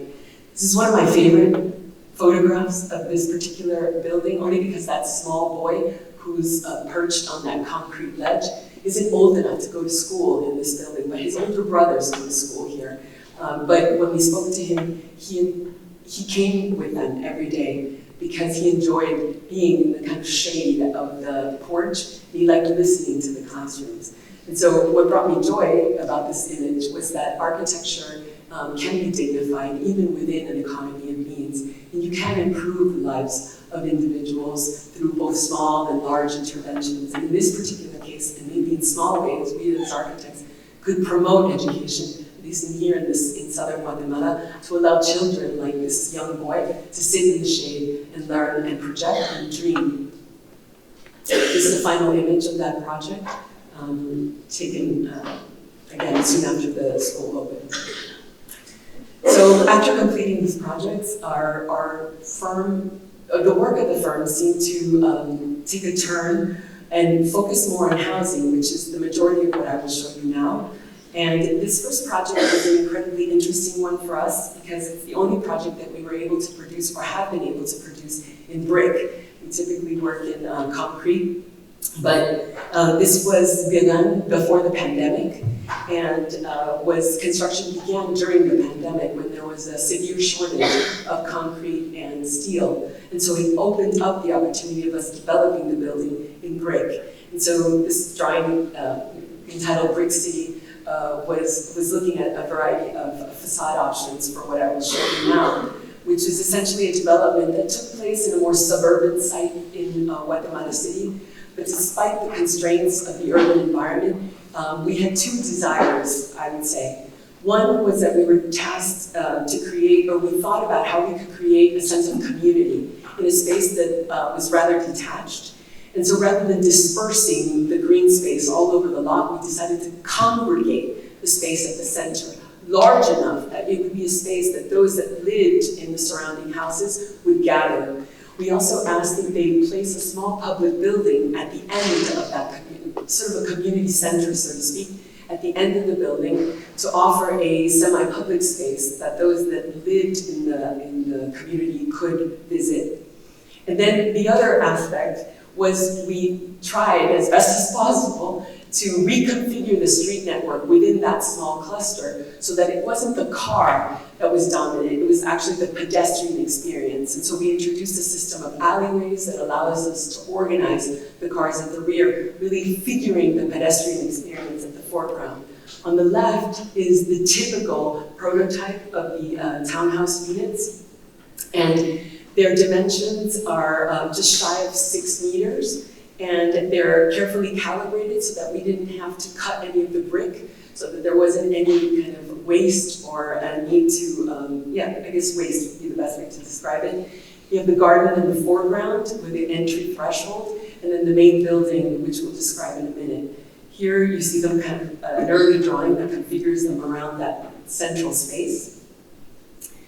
This is one of my favorite photographs of this particular building, only because that small boy who's perched on that concrete ledge isn't old enough to go to school in this building, but his older brothers go to school here. But when we spoke to him, he came with them every day because he enjoyed being in the kind of shade of the porch. He liked listening to the classrooms. And so what brought me joy about this image was that architecture can be dignified even within an economy of means. And you can improve the lives of individuals through both small and large interventions. And in this particular case, and maybe in small ways, we as architects could promote education, at least in here in southern Guatemala, to allow children like this young boy to sit in the shade and learn and project and dream. This is the final image of that project, taken again soon after the school opened. So after completing these projects, our firm, the work of the firm seemed to take a turn and focus more on housing, which is the majority of what I will show you now. And this first project was an incredibly interesting one for us because it's the only project that we were able to produce or have been able to produce in brick. We typically work in concrete, but this was begun before the pandemic, and construction began during the pandemic when there was a severe shortage of concrete and steel. And so it opened up the opportunity of us developing the building in brick. And so this drawing entitled Brick City was looking at a variety of facade options for what I will show you now, which is essentially a development that took place in a more suburban site in Guatemala City. But despite the constraints of the urban environment, we had two desires, I would say. One was that we were tasked to create, or we thought about how we could create a sense of community in a space that was rather detached. And so rather than dispersing the green space all over the lot, we decided to congregate the space at the center, large enough that it would be a space that those that lived in the surrounding houses would gather. We also asked that they place a small public building at the end of that community, sort of a community center, so to speak, at the end of the building to offer a semi-public space that those that lived in the community could visit. And then the other aspect was we tried as best as possible to reconfigure the street network within that small cluster so that it wasn't the car that was dominant, it was actually the pedestrian experience. And so we introduced a system of alleyways that allows us to organize the cars at the rear, really figuring the pedestrian experience at the foreground. On the left is the typical prototype of the townhouse units, and their dimensions are just shy of 6 meters, and they're carefully calibrated so that we didn't have to cut any of the brick, so that there wasn't any kind of waste or a need to, I guess waste would be the best way to describe it. You have the garden in the foreground with the entry threshold, and then the main building, which we'll describe in a minute. Here you see them kind of an early drawing that configures them around that central space.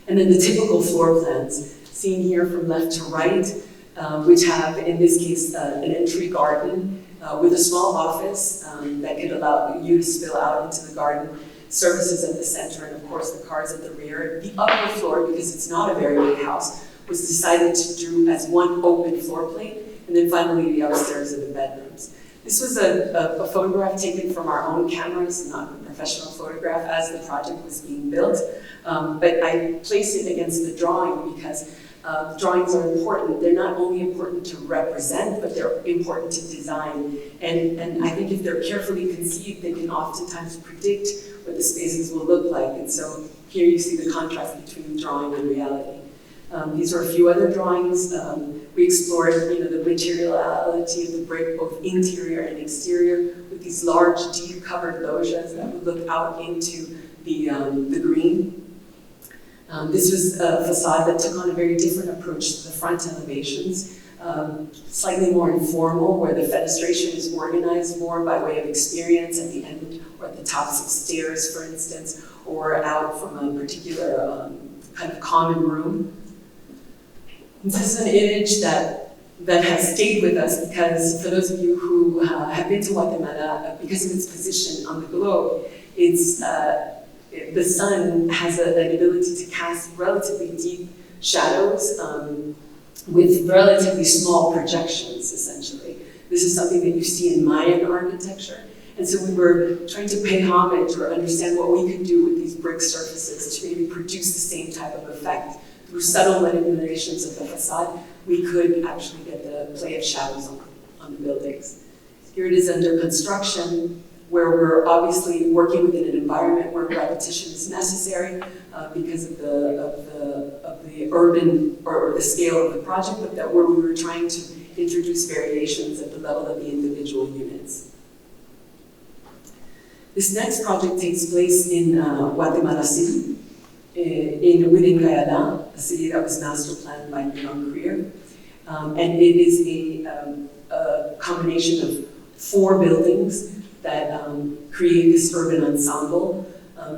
And then the typical floor plans, seen here from left to right, which have, in this case, an entry garden with a small office that could allow you to spill out into the garden, services at the center, and of course the cars at the rear. The upper floor, because it's not a very big house, was decided to do as one open floor plate, and then finally the upstairs and the bedrooms. This was a photograph taken from our own cameras, not a professional photograph, as the project was being built. But I place it against the drawing because drawings are important. They're not only important to represent, but they're important to design. And I think if they're carefully conceived, they can oftentimes predict what the spaces will look like. And so here you see the contrast between drawing and reality. These are a few other drawings. We explored, the materiality of the brick, both interior and exterior, with these large, deep covered loggias that would look out into the green. This was a facade that took on a very different approach to the front elevations, slightly more informal, where the fenestration is organized more by way of experience at the end or at the tops of stairs, for instance, or out from a particular kind of common room. This is an image that has stayed with us because, for those of you who have been to Guatemala, because of its position on the globe, the sun has an ability to cast relatively deep shadows with relatively small projections, essentially. This is something that you see in Mayan architecture. And so we were trying to pay homage or understand what we could do with these brick surfaces to maybe produce the same type of effect. Through subtle manipulations of the facade, we could actually get the play of shadows on the buildings. Here it is under construction, where we're obviously working within an environment where repetition is necessary because of the urban or the scale of the project, but that where we were trying to introduce variations at the level of the individual units. This next project takes place in Guatemala City, within Guyana, a city that was master planned by Leon Creer. And it is a combination of 4 buildings that create this urban ensemble,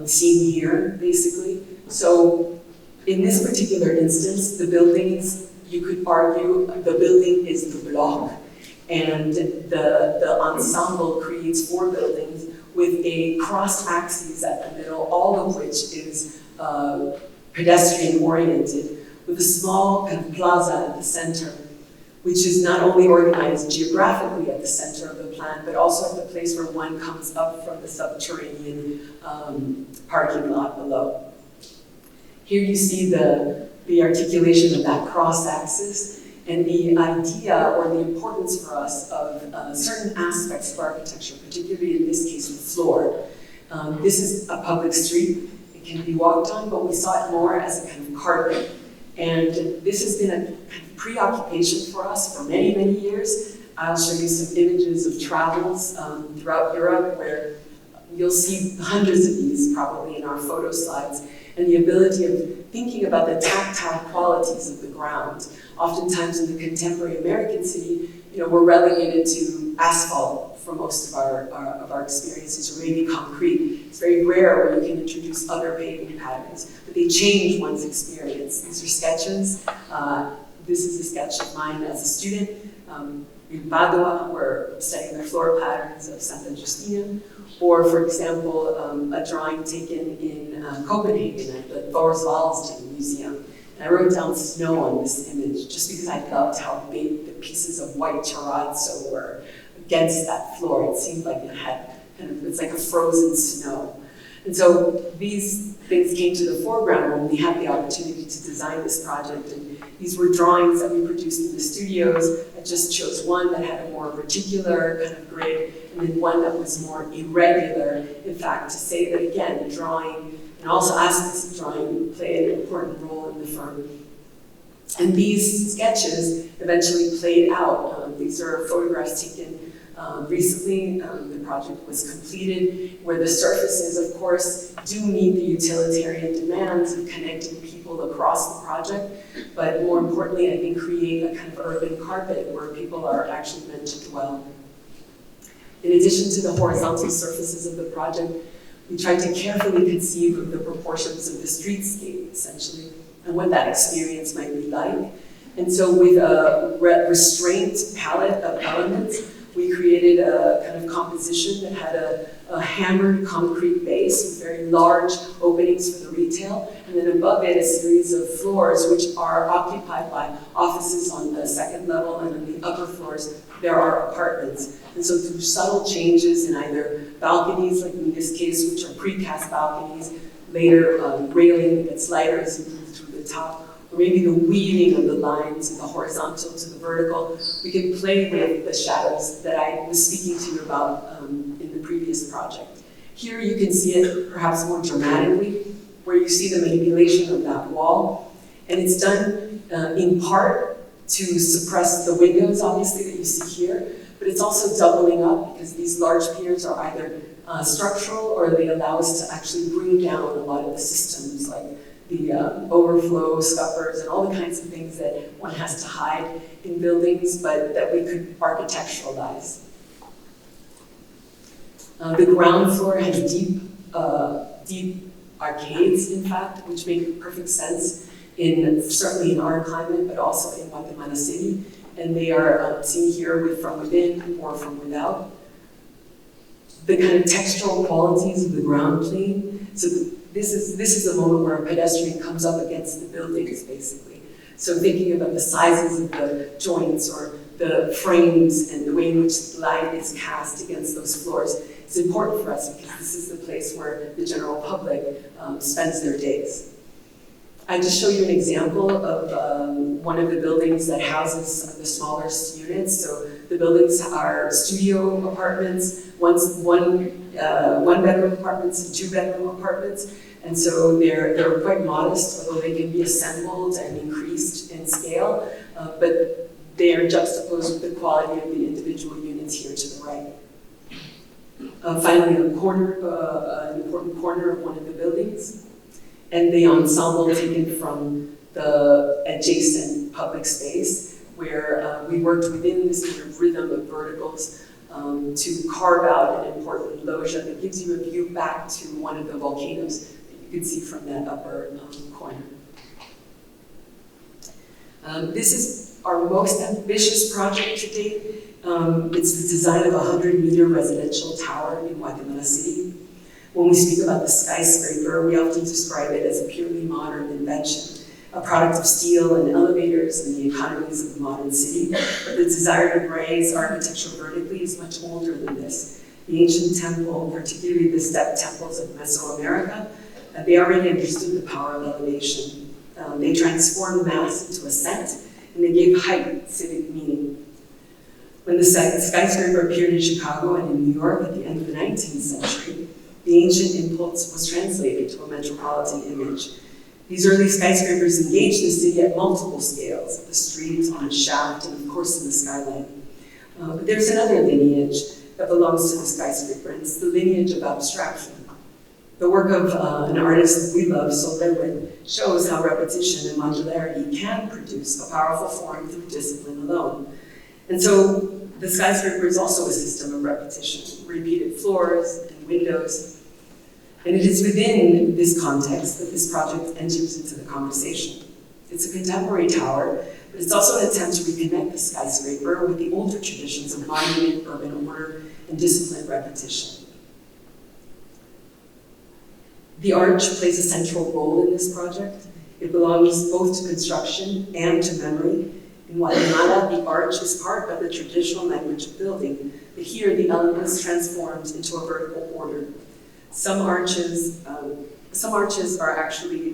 seen here, basically. So in this particular instance, the buildings, you could argue, the building is the block, and the ensemble creates 4 buildings with a cross axis at the middle, all of which is pedestrian-oriented, with a small kind of plaza at the center, which is not only organized geographically at the center of the plan, but also at the place where one comes up from the subterranean parking lot below. Here you see the articulation of that cross-axis and the idea or the importance for us of certain aspects of architecture, particularly in this case the floor. This is a public street. It can be walked on, but we saw it more as a kind of carpet. And this has been a kind of preoccupation for us for many, many years. I'll show you some images of travels throughout Europe where you'll see hundreds of these probably in our photo slides, and the ability of thinking about the tactile qualities of the ground. Oftentimes in the contemporary American city, we're relegated to asphalt for most of our experiences, or maybe concrete. It's very rare where you can introduce other paving patterns, but they change one's experience. These are sketches. This is a sketch of mine as a student. In Padua, we're studying the floor patterns of Santa Justina, or for example, a drawing taken in Copenhagen at the Thorsvaldsting Museum. And I wrote down snow on this image just because I loved how big the pieces of white terrazzo were against that floor. It seemed like it had it's like a frozen snow. And so these things came to the foreground when we had the opportunity to design this project. And these were drawings that we produced in the studios. I just chose one that had a more particular kind of grid, and then one that was more irregular. In fact, to say that again, drawing and also aspects of drawing play an important role in the firm. And these sketches eventually played out. These are photographs taken recently. The project was completed, where the surfaces, of course, do meet the utilitarian demands of connecting people across the project, but more importantly, I think, create a kind of urban carpet where people are actually meant to dwell. In addition to the horizontal surfaces of the project, we tried to carefully conceive of the proportions of the streetscape, essentially, and what that experience might be like. And so with a restrained palette of elements, we created a kind of composition that had a hammered concrete base with very large openings for the retail, and then above it a series of floors which are occupied by offices on the second level, and on the upper floors there are apartments. And so through subtle changes in either balconies, like in this case, which are precast balconies, later railing that gets lighter as you move through the top, or maybe the weaving of the lines, the horizontal to the vertical, we can play with the shadows that I was speaking to you about in the previous project. Here you can see it perhaps more dramatically, where you see the manipulation of that wall. And it's done in part to suppress the windows, obviously, that you see here, but it's also doubling up because these large piers are either structural or they allow us to actually bring down a lot of the systems, like the overflow scuppers and all the kinds of things that one has to hide in buildings, but that we could architecturalize. The ground floor has deep arcades, in fact, which make perfect sense certainly in our climate, but also in Guatemala City. And they are seen here from within or from without. The kind of textural qualities of the ground plane. So this is a moment where a pedestrian comes up against the buildings, basically. So thinking about the sizes of the joints or the frames and the way in which light is cast against those floors is important for us because this is the place where the general public spends their days. I just show you an example of one of the buildings that houses some of the smallest units. So the buildings are studio apartments, one-bedroom apartments and two-bedroom apartments. And so they're quite modest, although they can be assembled and increased in scale, but they are juxtaposed with the quality of the individual units here to the right. Finally, an important corner of one of the buildings, and the ensemble taken from the adjacent public space, where we worked within this sort of rhythm of verticals to carve out an important loggia that gives you a view back to one of the volcanoes that you can see from that upper corner. This is our most ambitious project to date. It's the design of a 100-meter residential tower in Guatemala City. When we speak about the skyscraper, we often describe it as a purely modern invention, a product of steel and elevators and the economies of the modern city. But the desire to raise architecture vertically is much older than this. The ancient temple, particularly the step temples of Mesoamerica, they already understood the power of elevation. They transformed mass into ascent, and they gave height civic meaning. When the skyscraper appeared in Chicago and in New York at the end of the 19th century, the ancient impulse was translated to a metropolitan image. These early skyscrapers engaged the city at multiple scales, the street, on a shaft, and of course in the skyline. But there's another lineage that belongs to the skyscraper, and it's the lineage of abstraction. The work of an artist that we love, Sol Lewin, shows how repetition and modularity can produce a powerful form through discipline alone. And so the skyscraper is also a system of repetition, repeated floors and windows. And it is within this context that this project enters into the conversation. It's a contemporary tower, but it's also an attempt to reconnect the skyscraper with the older traditions of monument, urban order, and disciplined repetition. The arch plays a central role in this project. It belongs both to construction and to memory. In Guatemala, the arch is part of the traditional language of building, but here the elements transformed into a vertical order. Some arches are actually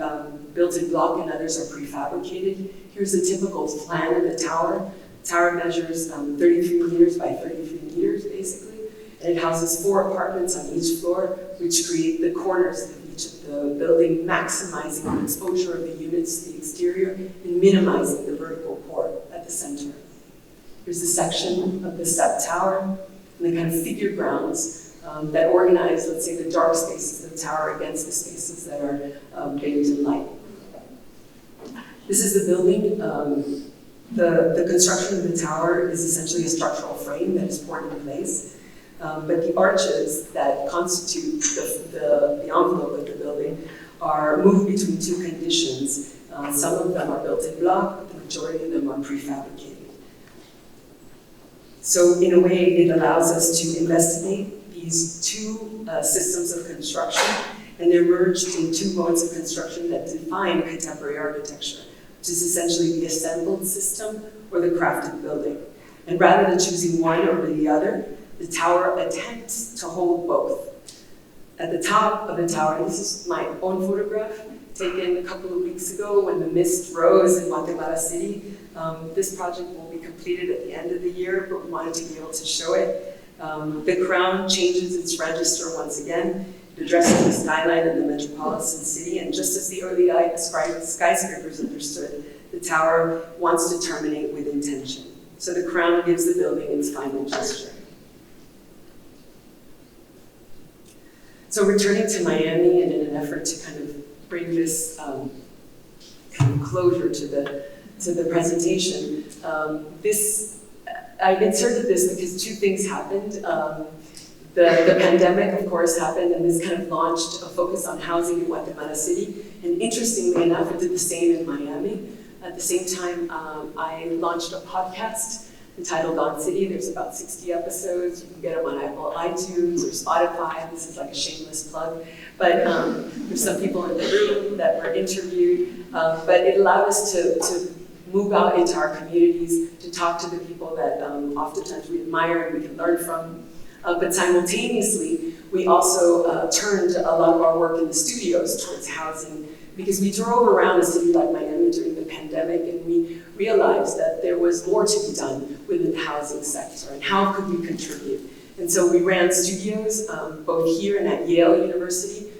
built in block and others are prefabricated. Here's a typical plan of the tower. The tower measures 33 meters by 33 meters, basically, and it houses 4 apartments on each floor, which create the corners of each of the building, maximizing the exposure of the units to the exterior and minimizing the vertical port at the center. Here's a section of the step tower and the kind of figure grounds that organize, let's say, the dark spaces of the tower against the spaces that are bathed in light. This is the building. The construction of the tower is essentially a structural frame that is poured in place. But the arches that constitute the envelope of the building are moved between 2 conditions. Some of them are built in block, but the majority of them are prefabricated. So in a way, it allows us to investigate these 2 systems of construction, and they're merged in 2 modes of construction that define contemporary architecture, which is essentially the assembled system or the crafted building. And rather than choosing one over the other, the tower attempts to hold both. At the top of the tower, this is my own photograph taken a couple of weeks ago when the mist rose in Guatemala City. This project will be completed at the end of the year, but we wanted to be able to show it. The crown changes its register once again. addressing the skyline and the metropolitan city, and just as the early skyscrapers understood, the tower wants to terminate with intention. So the crown gives the building its final gesture. So returning to Miami, and in an effort to kind of bring this kind of closure to the presentation, I inserted this because two things happened. The pandemic, of course, happened, and this kind of launched a focus on housing in Guatemala City. And interestingly enough, it did the same in Miami. At the same time, I launched a podcast entitled On City. There's about 60 episodes. You can get them on Apple iTunes or Spotify. This is like a shameless plug. But there's some people in the room that were interviewed. But it allowed us to move out into our communities, to talk to the people that oftentimes we admire and we can learn from. But simultaneously, we also turned a lot of our work in the studios towards housing, because we drove around a city like Miami during the pandemic, and we realized that there was more to be done within the housing sector, and how could we contribute? And so we ran studios, both here and at Yale University,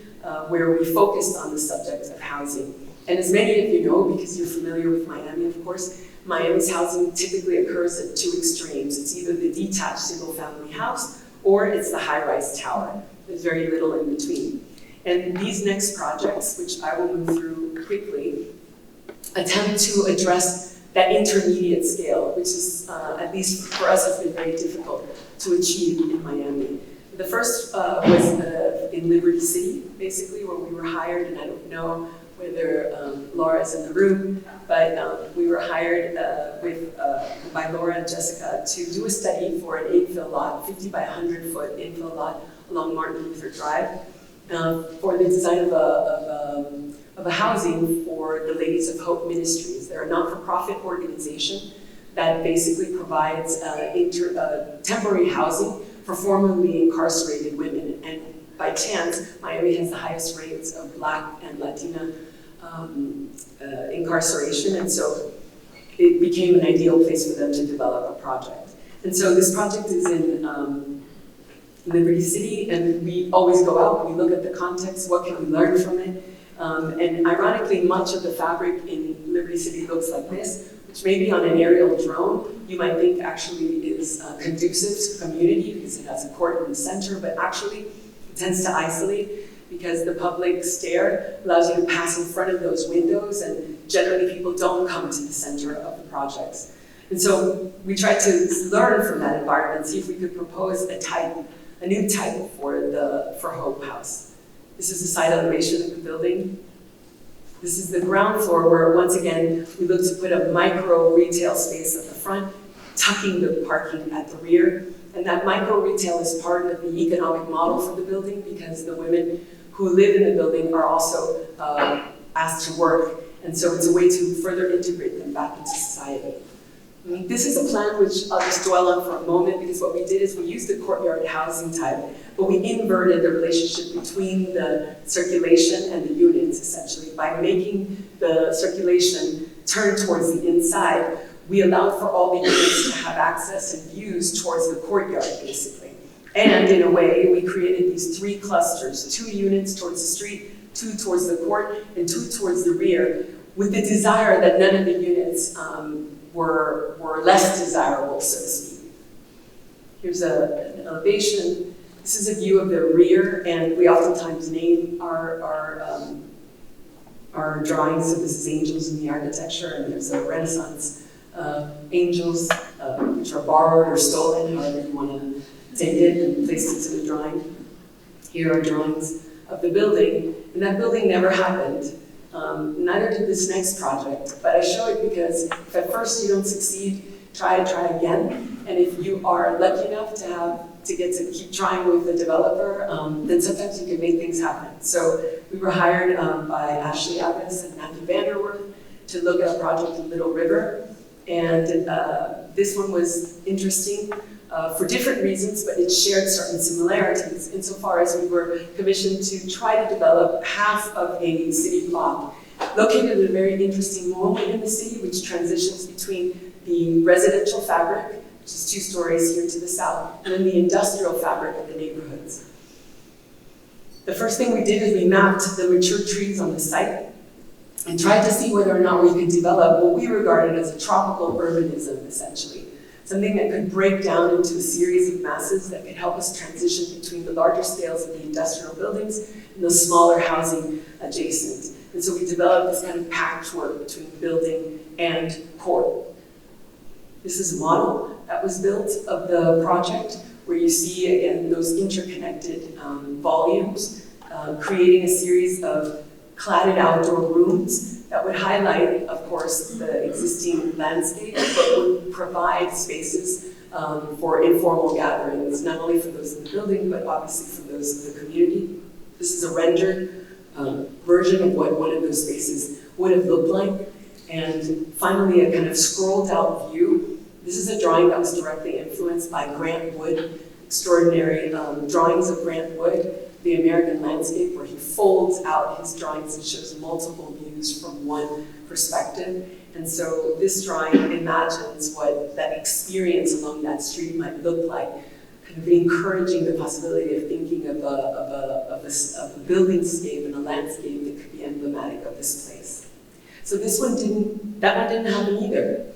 where we focused on the subject of housing. And as many of you know, because you're familiar with Miami, of course, Miami's housing typically occurs at two extremes. It's either the detached single-family house, or it's the high-rise tower. There's very little in between. And these next projects, which I will move through quickly, attempt to address that intermediate scale, which is, at least for us, has been very difficult to achieve in Miami. The first was in Liberty City, basically, where we were hired, and I don't know whether Laura's in the room, but we were hired by Laura and Jessica to do a study for an infill lot, 50 by 100 foot infill lot along Martin Luther Drive, for the design of a housing for the Ladies of Hope Ministries. They're a not-for-profit organization that basically provides temporary housing for formerly incarcerated women. And by chance, Miami has the highest rates of Black and Latina incarceration, and so it became an ideal place for them to develop a project. And so this project is in Liberty City, and we always go out, we look at the context, what can we learn from it? And ironically, much of the fabric in Liberty City looks like this, which maybe on an aerial drone, you might think actually is conducive to community because it has a court in the center, but actually it tends to isolate because the public stair allows you to pass in front of those windows, and generally people don't come to the center of the projects. And so we tried to learn from that environment, see if we could propose a new type for Hope House. This is the side elevation of the building. This is the ground floor where, once again, we look to put a micro retail space at the front, tucking the parking at the rear. And that micro retail is part of the economic model for the building, because the women who live in the building are also asked to work. And so it's a way to further integrate them back into society. This is a plan which I'll just dwell on for a moment, because what we did is we used the courtyard housing type, but we inverted the relationship between the circulation and the units, essentially. By making the circulation turn towards the inside, we allowed for all the units to have access and views towards the courtyard, basically. And in a way, we created these three clusters, 2 units towards the street, 2 towards the court, and 2 towards the rear, with the desire that none of the units were less desirable, so to speak. Here's an elevation. This is a view of the rear, and we oftentimes name our drawings. So this is angels in the architecture, and there's a Renaissance angels, which are borrowed or stolen, however you want to take it, and place it to the drawing. Here are drawings of the building, and that building never happened. Neither did this next project, but I show it because if at first you don't succeed, try again. And if you are lucky enough to get to keep trying with the developer, then sometimes you can make things happen. So we were hired by Ashley Abbas and Matthew Vanderwerth to look at a project in Little River. And this one was interesting for different reasons, but it shared certain similarities insofar as we were commissioned to try to develop half of a city block located at a very interesting moment in the city, which transitions between the residential fabric, which is 2 stories here to the south, and then the industrial fabric of the neighborhoods. The first thing we did is we mapped the mature trees on the site and tried to see whether or not we could develop what we regarded as a tropical urbanism, essentially. Something that could break down into a series of masses that could help us transition between the larger scales of the industrial buildings and the smaller housing adjacent. And so we developed this kind of patchwork between building and core. This is a model that was built of the project, where you see, again, those interconnected volumes, creating a series of cladded outdoor rooms that would highlight, of course, the existing landscape, but would provide spaces for informal gatherings, not only for those in the building, but obviously for those in the community. This is a rendered version of what one of those spaces would have looked like. And finally, a kind of scrolled out view. This is a drawing that was directly influenced by Grant Wood, extraordinary drawings of Grant Wood, the American landscape, where he folds out his drawings and shows multiple views from one perspective. And so this drawing imagines what that experience along that street might look like, kind of encouraging the possibility of thinking of a building scape and a landscape that could be emblematic of this place. So that one didn't happen either.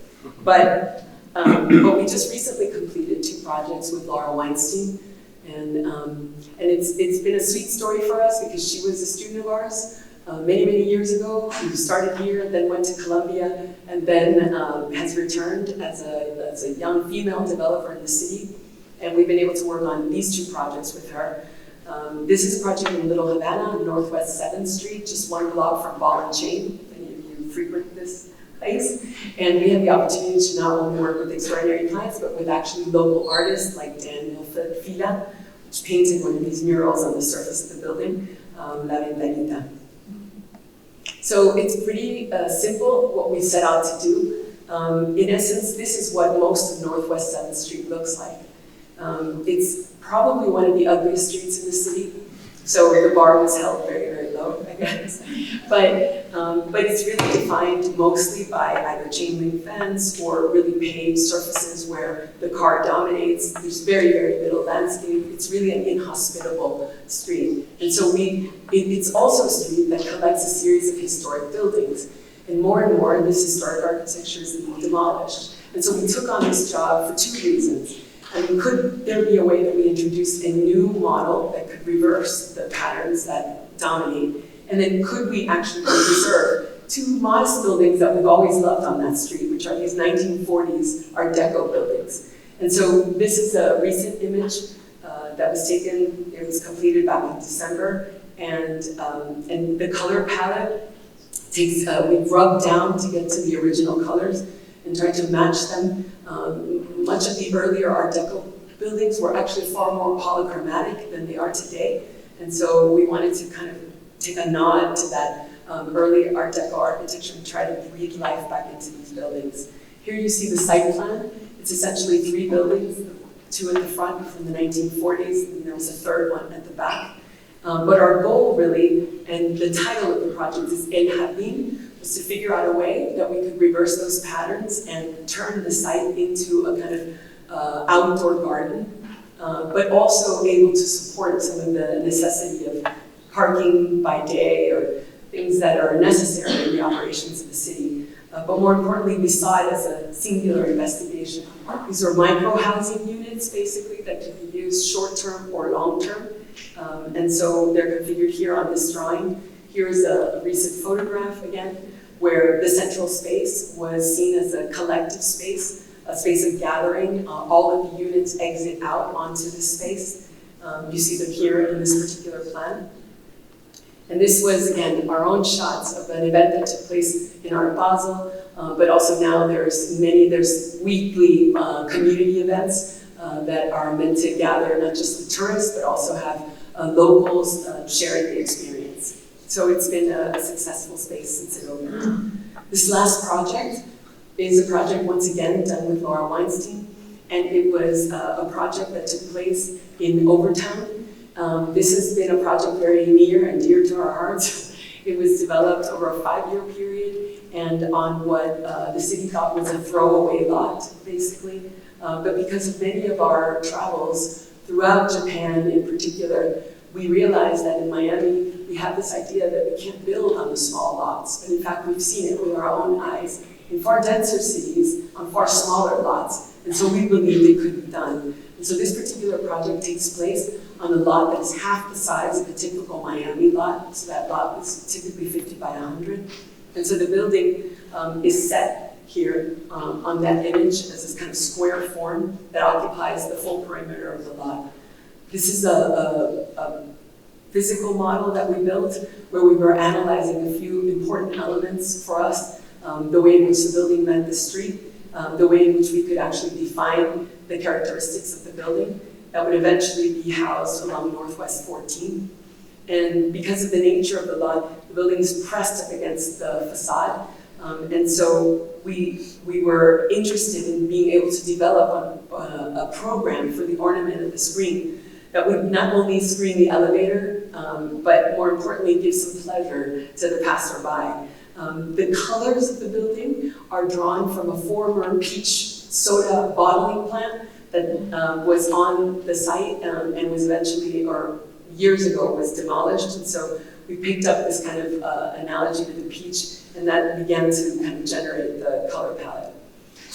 But we just recently completed 2 projects with Laura Weinstein. And it's been a sweet story for us because she was a student of ours many years ago, who started here, then went to Columbia, and then has returned as a young female developer in the city. And we've been able to work on these 2 projects with her. This is a project in Little Havana on Northwest 7th Street, just 1 block from Ball and Chain. Many of you frequent this place. And we had the opportunity to not only work with extraordinary clients, but with actually local artists like Daniel Fila, which painted one of these murals on the surface of the building, La Ventanita. So it's pretty simple what we set out to do. In essence, this is what most of Northwest 7th Street looks like. It's probably one of the ugliest streets in the city, so the bar was held very low, I guess. But it's really defined mostly by either chain link fence or really paved surfaces where the car dominates. There's very little landscape. It's really an inhospitable street. And so it's also a street that collects a series of historic buildings. And more, this historic architecture is being demolished. And so we took on this job for 2 reasons. I mean, could there be a way that we introduced a new model that could reverse the patterns that dominate? And then could we actually preserve 2 modest buildings that we've always loved on that street, which are these 1940s Art Deco buildings? And so this is a recent image that was taken. It was completed back in December. And the color palette takes, we've rubbed down to get to the original colors and tried to match them. Much of the earlier Art Deco buildings were actually far more polychromatic than they are today. And so we wanted to kind of take a nod to that early Art Deco architecture and try to breathe life back into these buildings. Here you see the site plan. It's essentially 3 buildings, 2 at the front from the 1940s, and there was a 3rd one at the back. But our goal really, and the title of the project is El Jardín, was to figure out a way that we could reverse those patterns and turn the site into a kind of outdoor garden, but also able to support some of the necessity of parking by day or things that are necessary in the operations of the city. But more importantly, we saw it as a singular investigation. These are micro-housing units, basically, that can be used short-term or long-term. And so they're configured here on this drawing. Here's a recent photograph, again, where the central space was seen as a collective space, a space of gathering. All of the units exit out onto this space. You see them here in this particular plan. And this was, again, our own shots of an event that took place in Art Basel, but also now there's weekly community events that are meant to gather not just the tourists, but also have locals sharing the experience. So it's been a successful space since it opened. This last project is a project, once again, done with Laura Weinstein, and it was a project that took place in Overtown. This has been a project very near and dear to our hearts. It was developed over a 5-year period and on what the city thought was a throwaway lot, basically. But because of many of our travels throughout Japan in particular, we realized that in Miami, we have this idea that we can't build on the small lots, but in fact, we've seen it with our own eyes in far denser cities on far smaller lots, and so we believed it could be done. And so this particular project takes place on a lot that is half the size of a typical Miami lot, so that lot is typically 50 by 100. And so the building is set here on that image as this kind of square form that occupies the full perimeter of the lot. This is a physical model that we built where we were analyzing a few important elements for us, the way in which the building met the street, the way in which we could actually define the characteristics of the building that would eventually be housed along Northwest 14. And because of the nature of the lot, the building is pressed up against the facade. And so we were interested in being able to develop a program for the ornament of the screen that would not only screen the elevator, but more importantly, give some pleasure to the passerby. The colors of the building are drawn from a former peach soda bottling plant that was on the site and was eventually, or years ago, was demolished. And so we picked up this kind of analogy to the peach, and that began to kind of generate the color palette.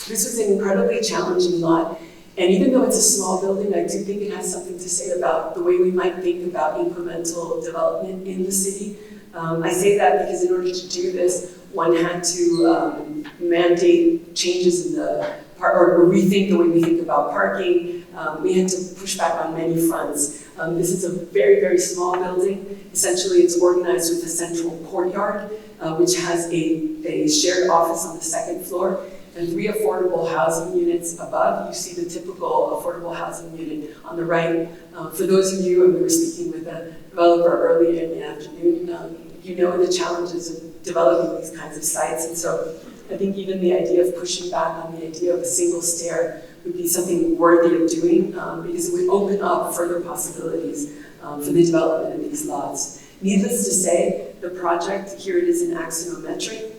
This was an incredibly challenging lot, and even though it's a small building, I do think it has something to say about the way we might think about incremental development in the city. I say that because in order to do this, one had to mandate changes in the or rethink the way we think about parking. We had to push back on many fronts. This is a very, very small building. Essentially, it's organized with a central courtyard, which has a shared office on the second floor and 3 affordable housing units above. You see the typical affordable housing unit on the right. For those of you, and we were speaking with a developer earlier in the afternoon, you know the challenges of developing these kinds of sites. And so I think even the idea of pushing back on the idea of a single stair would be something worthy of doing because it would open up further possibilities for the development of these lots. Needless to say, the project, here it is in axonometric,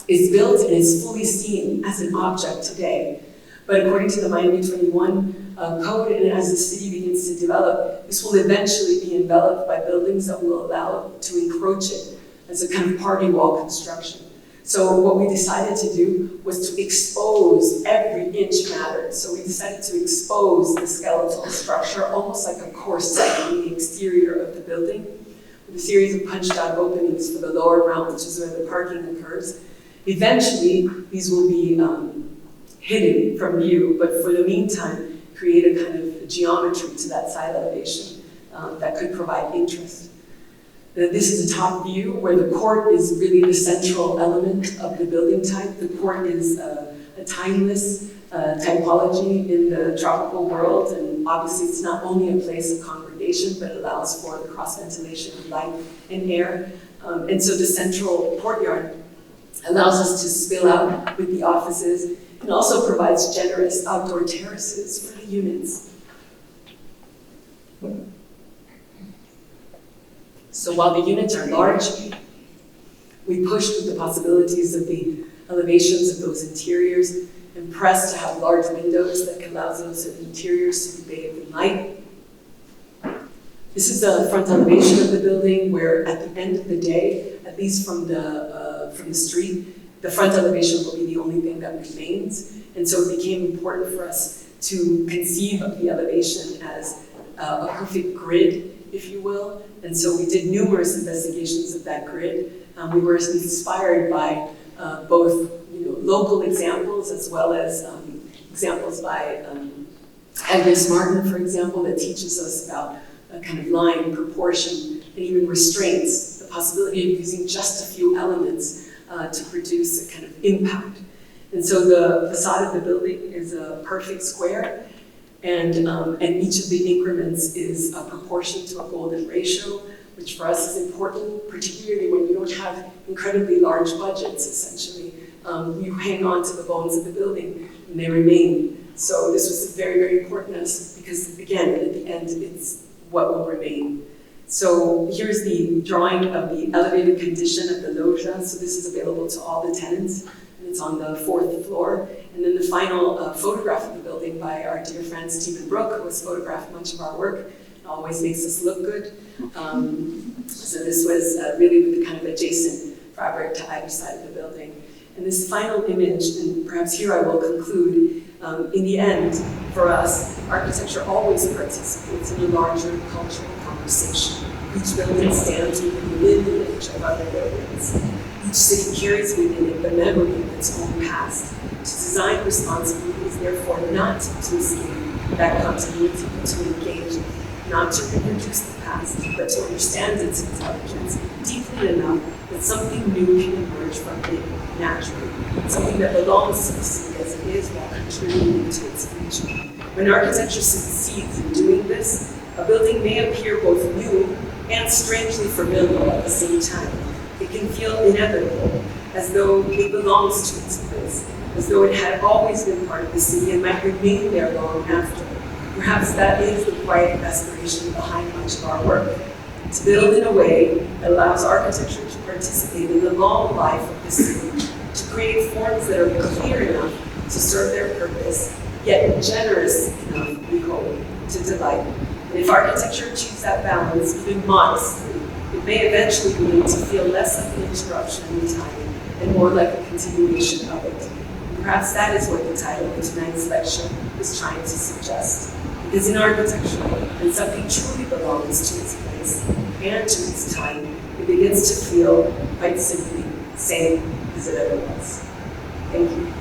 is built and is fully seen as an object today. But according to the Miami 21 code, and as the city begins to develop, this will eventually be enveloped by buildings that will allow it to encroach it as a kind of party wall construction. So what we decided to do was to expose every inch mattered. So we decided to expose the skeletal structure, almost like a corset in the exterior of the building, with a series of punched out openings for the lower realm, which is where the parking occurs. Eventually, these will be hidden from view, but for the meantime, create a kind of geometry to that side elevation that could provide interest. This is a top view where the court is really the central element of the building type. The court is a timeless typology in the tropical world, and obviously it's not only a place of congregation, but it allows for the cross-ventilation of light and air. And so the central courtyard allows us to spill out with the offices and also provides generous outdoor terraces for the units. So while the units are large, we pushed with the possibilities of the elevations of those interiors and pressed to have large windows that can allow those interiors to be bathed in light. This is the front elevation of the building where at the end of the day, at least from the street, the front elevation will be the only thing that remains. And so it became important for us to conceive of the elevation as a perfect grid, if you will. And so we did numerous investigations of that grid. We were inspired by both local examples as well as examples by Agnes Martin, for example, that teaches us about a kind of line, proportion, and even restraints, the possibility of using just a few elements to produce a kind of impact. And so the facade of the building is a perfect square, and each of the increments is a proportion to a golden ratio, which for us is important, particularly when you don't have incredibly large budgets, essentially. You hang on to the bones of the building, and they remain. So this was very, very important to us, because again, at the end, it's what will remain. So here's the drawing of the elevated condition of the loggia. So this is available to all the tenants, and it's on the 4th floor. And then the final photograph of the building by our dear friend Stephen Brooke, who has photographed much of our work, It always makes us look good. So this was really with the kind of adjacent fabric to either side of the building. And this final image, and perhaps here I will conclude, in the end, for us, architecture always participates in a larger cultural conversation. Each building stands within the lineage of other buildings. Each city carries within it the memory of its own past. To design responsibly is therefore not to escape that continuity, but to engage it, not to reproduce the past, but to understand its intelligence deeply enough that something new can emerge from it naturally, something that belongs to the city as it is while contributing to its future. When architecture succeeds in doing this, a building may appear both new and strangely familiar at the same time. It can feel inevitable, as though it belongs to its place, as though it had always been part of the city and might remain there long after. Perhaps that is the quiet aspiration behind much of our work, to build in a way that allows architecture to participate in the long life of the city, to create forms that are clear enough to serve their purpose, yet generous enough, we hope, to delight. And if architecture achieves that balance, even modestly, it may eventually begin to feel less of an interruption in time and more like a continuation of it. And perhaps that is what the title of tonight's lecture is trying to suggest. Because in architecture, when something truly belongs to its place and to its time, it begins to feel, quite simply, same as it ever was. Thank you.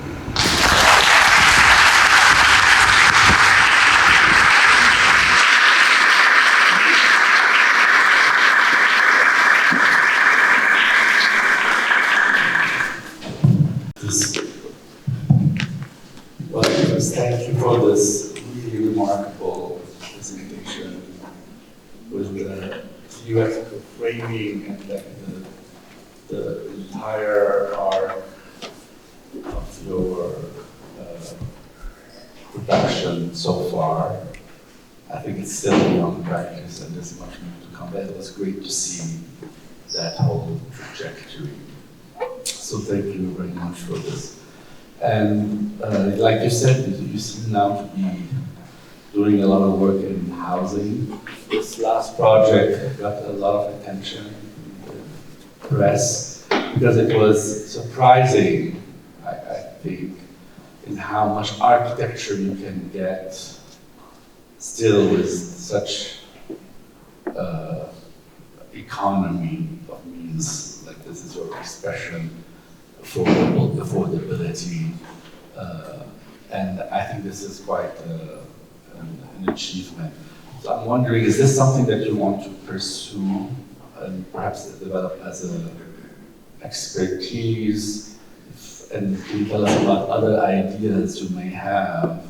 Thank you for this really remarkable presentation with the theoretical framing and the entire arc of your production so far. I think it's still beyond practice and there's much more to come. But it was great to see that whole trajectory. So thank you very much for this. And like you said, you seem now to be doing a lot of work in housing. This last project got a lot of attention in the press because it was surprising, I think, in how much architecture you can get still with such economy of means. Like this is your expression. Affordability, and I think this is quite an achievement. So I'm wondering, is this something that you want to pursue and perhaps develop as an expertise? And can you tell us about other ideas you may have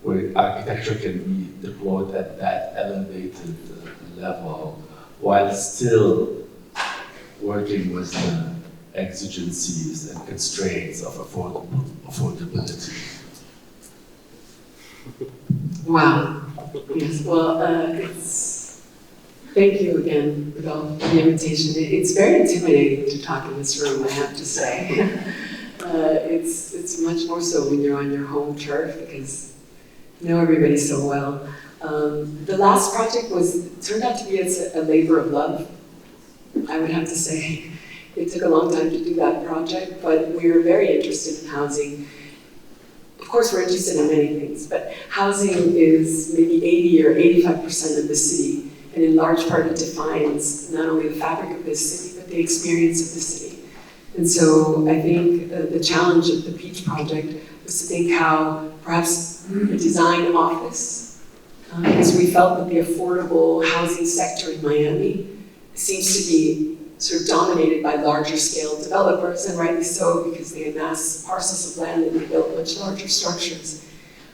where architecture can be deployed at that elevated level while still working with the exigencies and constraints of affordability? Wow. Yes, well, thank you again, Rudolph, for the invitation. It's very intimidating to talk in this room, I have to say. It's much more so when you're on your home turf because you know everybody so well. The last project turned out to be a labor of love, I would have to say. It took a long time to do that project, but we were very interested in housing. Of course, we're interested in many things, but housing is maybe 80 or 85% of the city, and in large part it defines not only the fabric of this city, but the experience of the city. And so I think the challenge of the Peach Project was to think how perhaps a design office, because we felt that the affordable housing sector in Miami seems to be sort of dominated by larger scale developers, and rightly so because they amass parcels of land and they build much larger structures.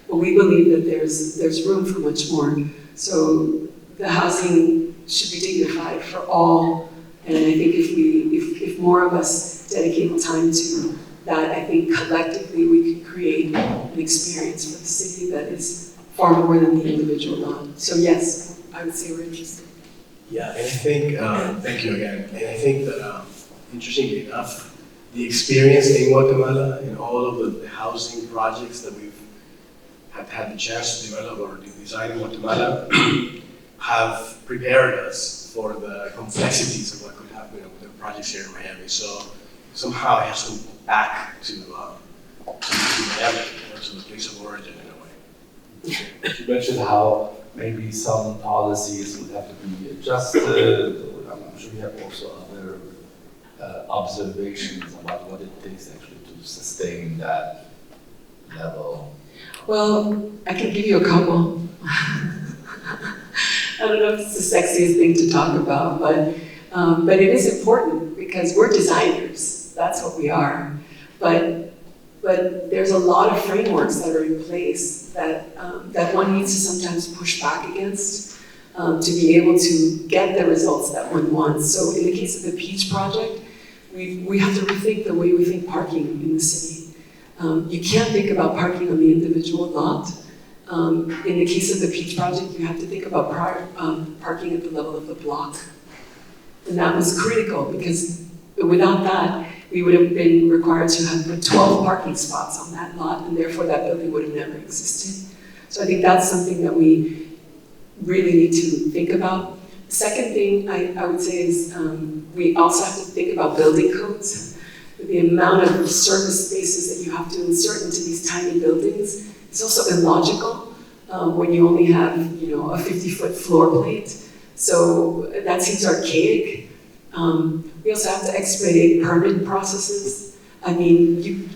But we believe that there's room for much more. So the housing should be dignified for all, and I think if more of us dedicate time to that, I think collectively we can create an experience for the city that is far more than the individual lot. So yes, I would say we're interested. Yeah, and I think, thank you again, and I think that, interestingly enough, the experience in Guatemala and all of the housing projects that we've had the chance to develop or design in Guatemala have prepared us for the complexities of what could happen with the projects here in Miami. So somehow it has to go back to Miami, to the place of origin in a way. You mentioned how maybe some policies would have to be adjusted. I'm sure you have also other observations about what it takes actually to sustain that level. Well, I can give you a couple. I don't know if it's the sexiest thing to talk about, but it is important because we're designers. That's what we are. But there's a lot of frameworks that are in place that one needs to sometimes push back against to be able to get the results that one wants. So in the case of the Peach Project, we have to rethink the way we think parking in the city. You can't think about parking on the individual lot. In the case of the Peach Project, you have to think about parking at the level of the block. And that was critical because without that, we would have been required to have put 12 parking spots on that lot, and therefore that building would have never existed. So I think that's something that we really need to think about. The second thing I would say is we also have to think about building codes. The amount of service spaces that you have to insert into these tiny buildings is also illogical when you only have, a 50-foot floor plate. So that seems archaic. We also have to expedite permit processes. I mean,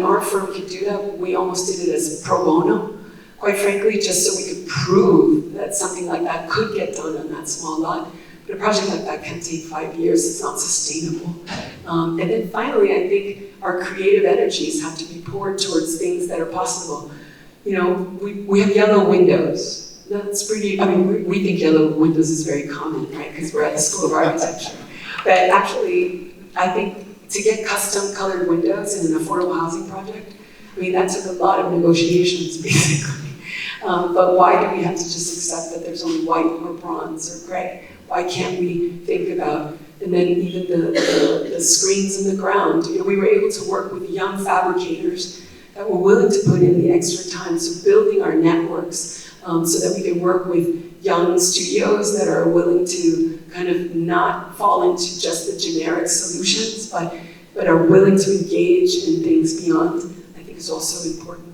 our firm could do that. We almost did it as pro bono, quite frankly, just so we could prove that something like that could get done on that small lot. But a project like that can take 5 years. It's not sustainable. And then finally, I think our creative energies have to be poured towards things that are possible. We have yellow windows. That's pretty, we think yellow windows is very common, right? Because we're at the School of Architecture. But actually, I think to get custom colored windows in an affordable housing project, that took a lot of negotiations, basically. But why do we have to just accept that there's only white or bronze or gray? Why can't we think about, and then even the screens in the ground? We were able to work with young fabricators that were willing to put in the extra time, so building our networks so that we can work with young studios that are willing to kind of not fall into just the generic solutions, but are willing to engage in things beyond, I think is also important.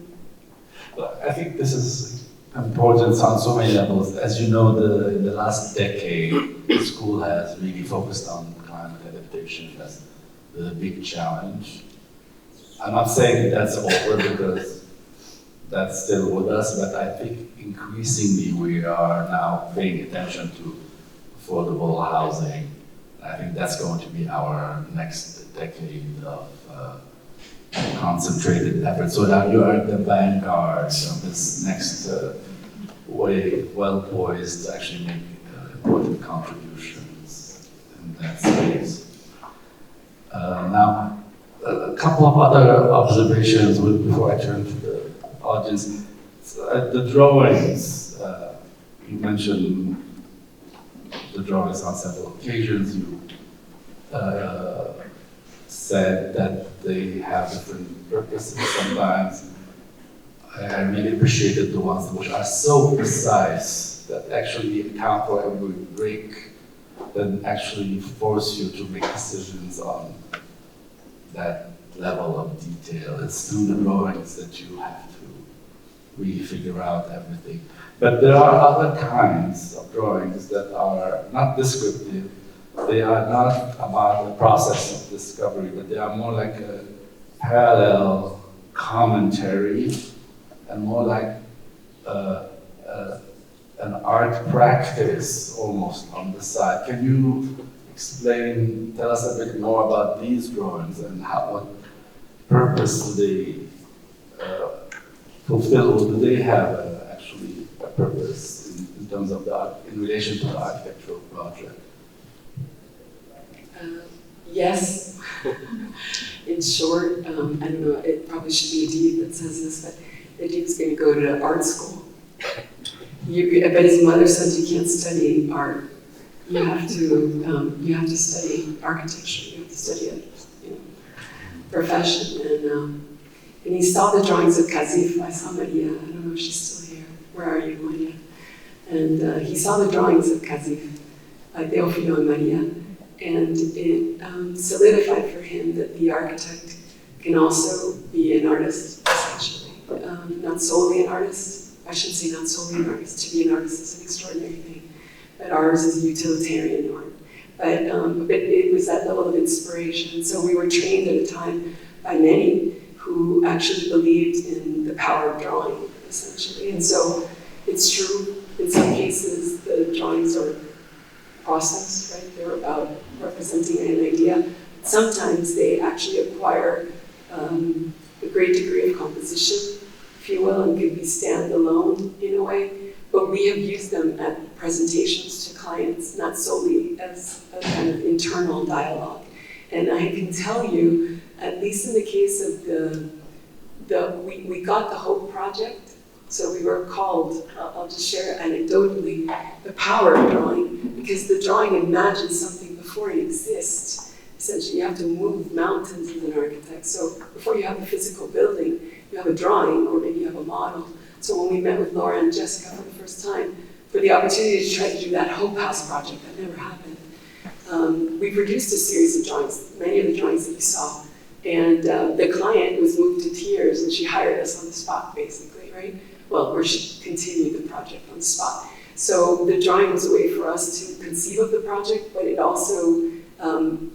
Well, I think this is important on so many levels. As you know, in the last decade, the school has really focused on climate adaptation as the big challenge. I'm not saying that's over because that's still with us, but I think increasingly we are now paying attention to affordable housing. I think that's going to be our next decade of concentrated effort. So now you are at the vanguard of this next way, well poised to actually make important contributions in that space. Now, a couple of other observations before I turn to the audience. The drawings, you mentioned the drawings on several occasions. You said that they have different purposes sometimes. I really appreciated the ones which are so precise that actually account for every break, that actually force you to make decisions on that level of detail. It's through the drawings that you have to really figure out everything. But there are other kinds of drawings that are not descriptive. They are not about the process of discovery, but they are more like a parallel commentary and more like an art practice almost on the side. Can you tell us a bit more about these drawings and what purpose do they fulfill, or do they have actually a purpose in terms of in relation to the architectural project? Yes. In short, I don't know, it probably should be ADIB that says this, but ADIB is going to go to art school. But his mother says you can't study art. You have to study architecture. You have to study a profession. And he saw the drawings of Kazif. I saw Maria. I don't know if she's still here. Where are you, Maria? And he saw the drawings of Casif, Teófilo and Maria, and it solidified for him that the architect can also be an artist, essentially. Not solely an artist. I shouldn't say not solely an artist. To be an artist is an extraordinary thing. But ours is a utilitarian art. But it was that level of inspiration. And so we were trained at a time by many who actually believed in the power of drawing, essentially. And so it's true, in some cases, the drawings are process, right? They're about representing an idea. Sometimes they actually acquire a great degree of composition, if you will, and can be standalone in a way. But we have used them at presentations to clients, not solely as a kind of internal dialogue. And I can tell you, at least in the case of we got the Hope Project. So we were called, I'll just share anecdotally, the power of drawing, because the drawing imagines something before it exists. Essentially, you have to move mountains as an architect. So before you have a physical building, you have a drawing, or maybe you have a model. So when we met with Laura and Jessica for the first time, for the opportunity to try to do that Hope House project, that never happened, we produced a series of drawings, many of the drawings that you saw. And the client was moved to tears, and she hired us on the spot, basically, right? Well, or she continued the project on the spot. So the drawing was a way for us to conceive of the project, but it also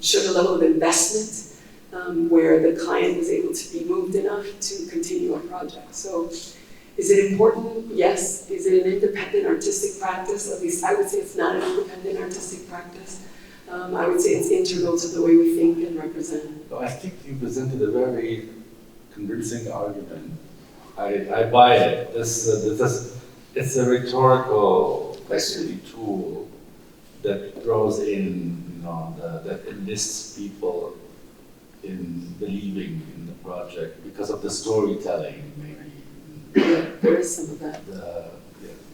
showed a level of investment where the client was able to be moved enough to continue a project. So is it important? Yes. Is it an independent artistic practice? At least I would say it's not an independent artistic practice. I would say it's integral to the way we think and represent. I think you presented a very convincing argument. I buy it. It's a rhetorical basically tool that throws in, that enlists people in believing in the project because of the storytelling, maybe. Yeah, there is some of that.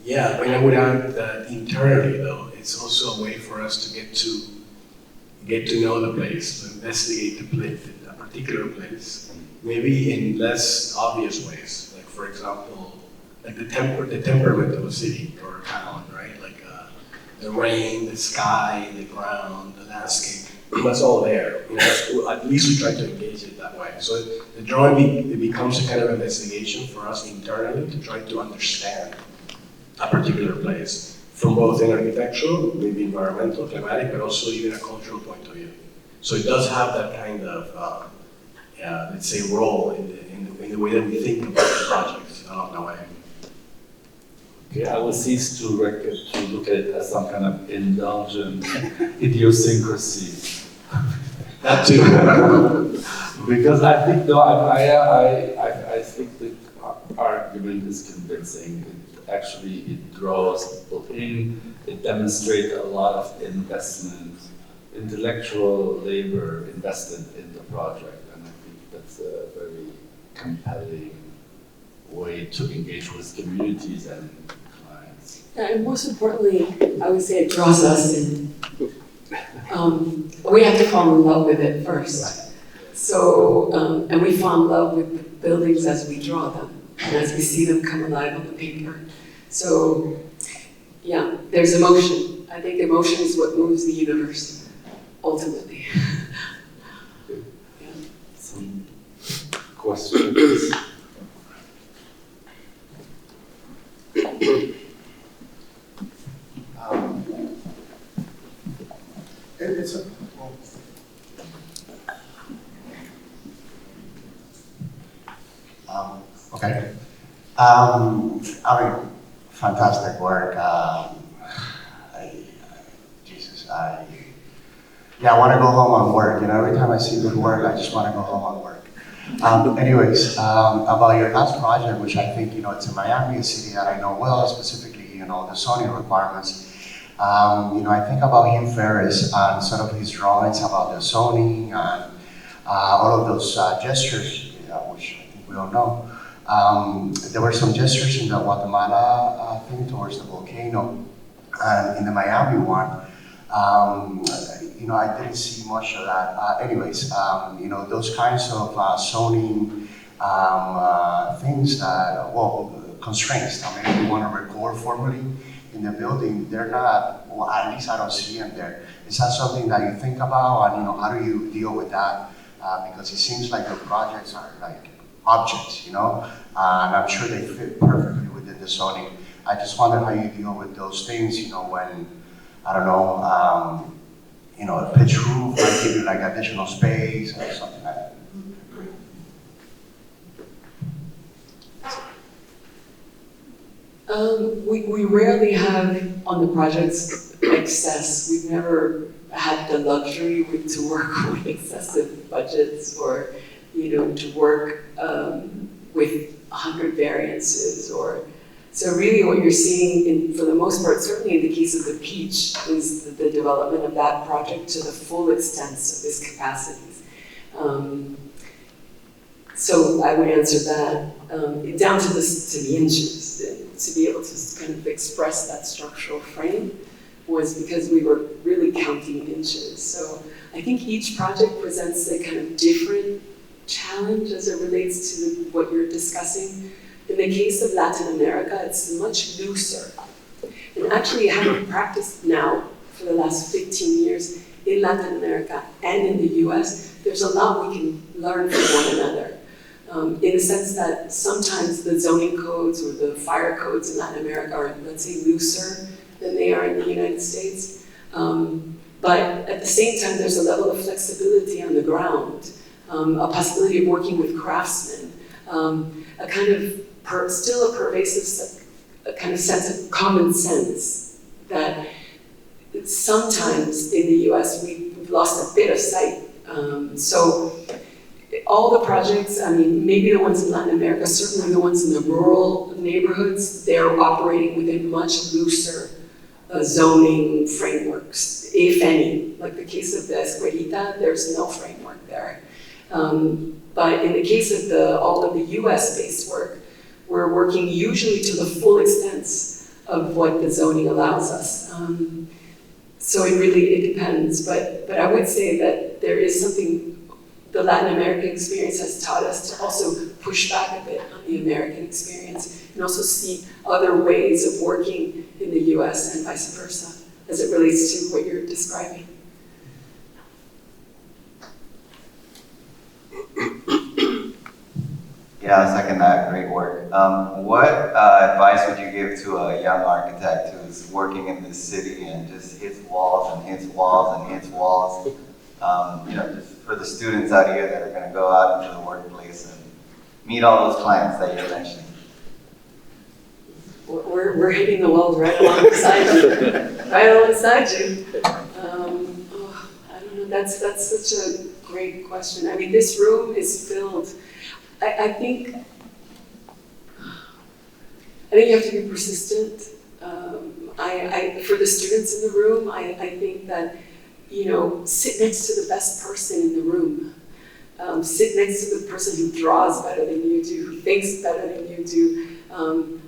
Yeah, but I would add that internally, though, it's also a way for us to get to know the place, to investigate the place, a particular place, maybe in less obvious ways. Like, for example, like the temperament of a city or a town, right? Like the rain, the sky, the ground, the landscape. That's all there. At least we try to engage it that way. So the drawing it becomes a kind of investigation for us internally to try to understand a particular place from both an architectural, maybe environmental, climatic, but also even a cultural point of view. So it does have that kind of, let's say, role in the way that we think about the projects along the way. Okay, I will cease to look at it as some kind of indulgent idiosyncrasy. That too. Because I think, I think the argument is convincing. It draws people in, it demonstrates a lot of investment, intellectual labor invested in the project, and I think that's a very compelling way to engage with communities and clients. Yeah, and most importantly, I would say it draws us in. We have to fall in love with it first. So, and we fall in love with the buildings as we draw them, and as we see them come alive on the paper. So, yeah, there's emotion. I think emotion is what moves the universe, ultimately. Yeah. Some questions? Okay. I mean, fantastic work. I want to go home and work. Every time I see good work, I just want to go home and work. Anyways, about your last project, which I think, it's in Miami, a city that I know well, specifically, the zoning requirements. I think about Hugh Ferris and sort of his drawings about the zoning and all of those gestures, which I think we all know. There were some gestures in the Guatemala thing towards the volcano, and in the Miami one, I didn't see much of that. Anyways, those kinds of zoning things that, constraints that maybe we want to record formally in the building, they're not, well, at least I don't see them there. Is that something that you think about, and how do you deal with that? Because it seems like your projects are like objects, and I'm sure they fit perfectly within the zoning. I just wonder how you deal with those things, when, I don't know, a pitch roof might give you like additional space or something like that. We rarely have on the projects excess. We've never had the luxury to work with excessive budgets or, to work with 100 variances or. So really what you're seeing, for the most part, certainly in the case of the Peach, is the development of that project to the full extent of its capacities. So I would answer that down to the inches. To be able to kind of express that structural frame was because we were really counting inches. So I think each project presents a kind of different challenge as it relates to what you're discussing. In the case of Latin America, it's much looser. And actually, having practiced now for the last 15 years in Latin America and in the US, there's a lot we can learn from one another. In the sense that sometimes the zoning codes or the fire codes in Latin America are, let's say, looser than they are in the United States. But at the same time, there's a level of flexibility on the ground, a possibility of working with craftsmen, a kind of still a pervasive kind of sense of common sense that sometimes in the US we've lost a bit of sight. So all the projects, maybe the ones in Latin America, certainly the ones in the rural neighborhoods, they're operating within much looser zoning frameworks, if any. Like the case of the Escuelita, there's no framework there. But in the case of all of the US-based work, we're working usually to the full extent of what the zoning allows us. So it depends, but I would say that there is something the Latin American experience has taught us to also push back a bit on the American experience and also see other ways of working in the US and vice versa as it relates to what you're describing. Yeah, second that, great work. What advice would you give to a young architect who's working in this city and just hits walls and hits walls and hits walls? Just for the students out here that are going to go out into the workplace and meet all those clients that you're mentioning. We're hitting the walls right alongside you. Right alongside you. I don't know, that's such a great question. This room is filled. I think you have to be persistent. For the students in the room, I think that sit next to the best person in the room. Sit next to the person who draws better than you do, who thinks better than you do.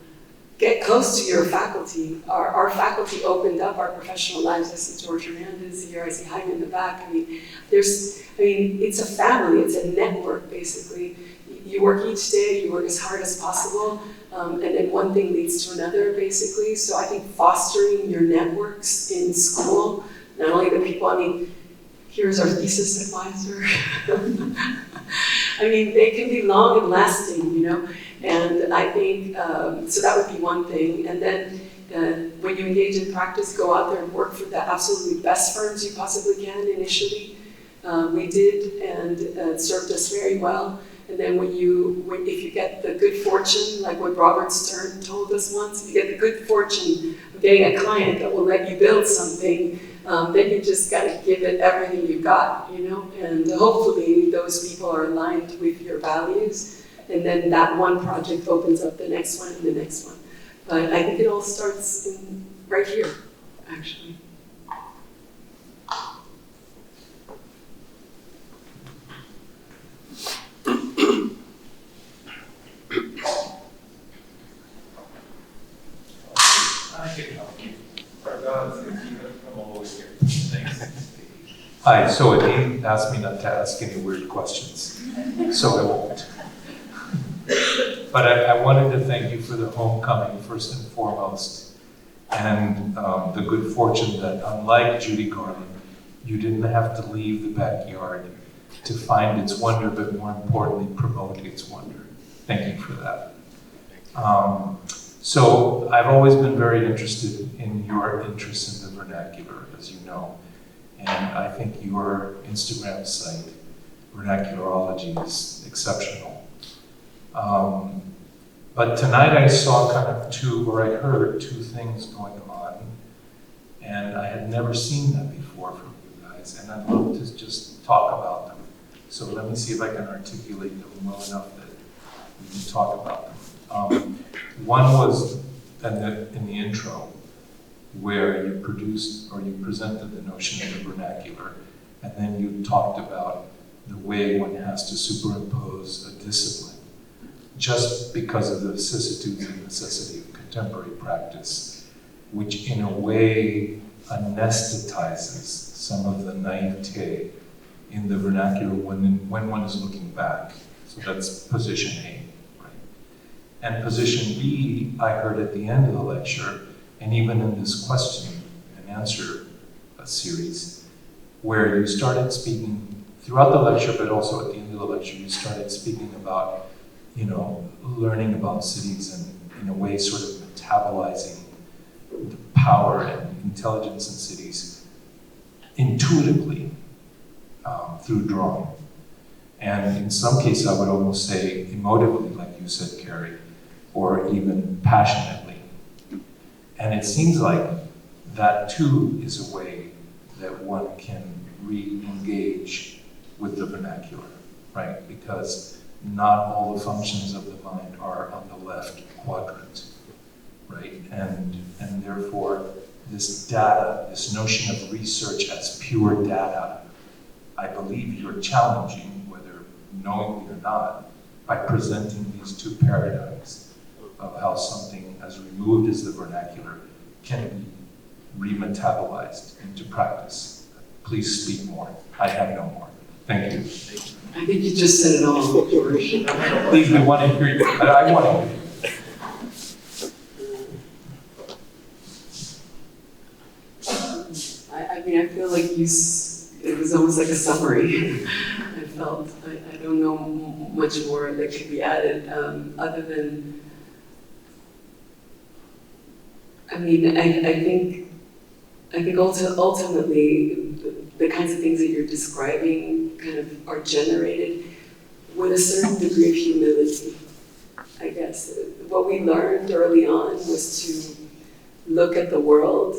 Get close to your faculty. Our faculty opened up our professional lives. I see George Hernandez here, I see Jaime in the back. It's a family, it's a network, basically. You work each day, you work as hard as possible, and then one thing leads to another, basically. So I think fostering your networks in school, not only the people, here's our thesis advisor. They can be long and lasting, and I think, so that would be one thing. And then when you engage in practice, go out there and work for the absolutely best firms you possibly can initially. We did, and it served us very well. And then if you get the good fortune, like what Robert Stern told us once, if you get the good fortune of getting a client that will let you build something, then you just got to give it everything you've got, and hopefully those people are aligned with your values, and then that one project opens up the next one and the next one. But I think it all starts right here, actually. Hi, so Adeem asked me not to ask any weird questions, so I won't. But I wanted to thank you for the homecoming, first and foremost. and the good fortune that, unlike Judy Garland, you didn't have to leave the backyard to find its wonder, but more importantly, promote its wonder. Thank you for that. So I've always been very interested in your interest in the vernacular, as you know. And I think your Instagram site, Vernacularology, is exceptional. But tonight I saw kind of I heard two things going on, and I had never seen them before from you guys, and I'd love to just talk about them. So let me see if I can articulate them well enough that we can talk about them. One was in the intro, where you presented the notion of the vernacular, and then you talked about the way one has to superimpose a discipline just because of the vicissitudes and necessity of contemporary practice, which in a way anesthetizes some of the naivete in the vernacular when one is looking back. So that's position A, right? And position B, I heard at the end of the lecture, and even in this question and answer series, where you started speaking throughout the lecture, but also at the end of the lecture, you started speaking about, learning about cities and in a way sort of metabolizing the power and intelligence in cities intuitively through drawing. And in some cases, I would almost say emotively, like you said, Carie, or even passionately. And it seems like that too is a way that one can re-engage with the vernacular, right? Because not all the functions of the mind are on the left quadrant, right? And therefore, this data, this notion of research as pure data, I believe you're challenging, whether knowingly or not, by presenting these two paradigms of how something as removed as the vernacular can be remetabolized into practice. Please speak more. I have no more. Thank you. I think you just said it all, George. Please, we want to hear you. I want to hear you. I feel like it was almost like a summary. I don't know much more that could be added, other than, I think ultimately the kinds of things that you're describing kind of are generated with a certain degree of humility, I guess. What we learned early on was to look at the world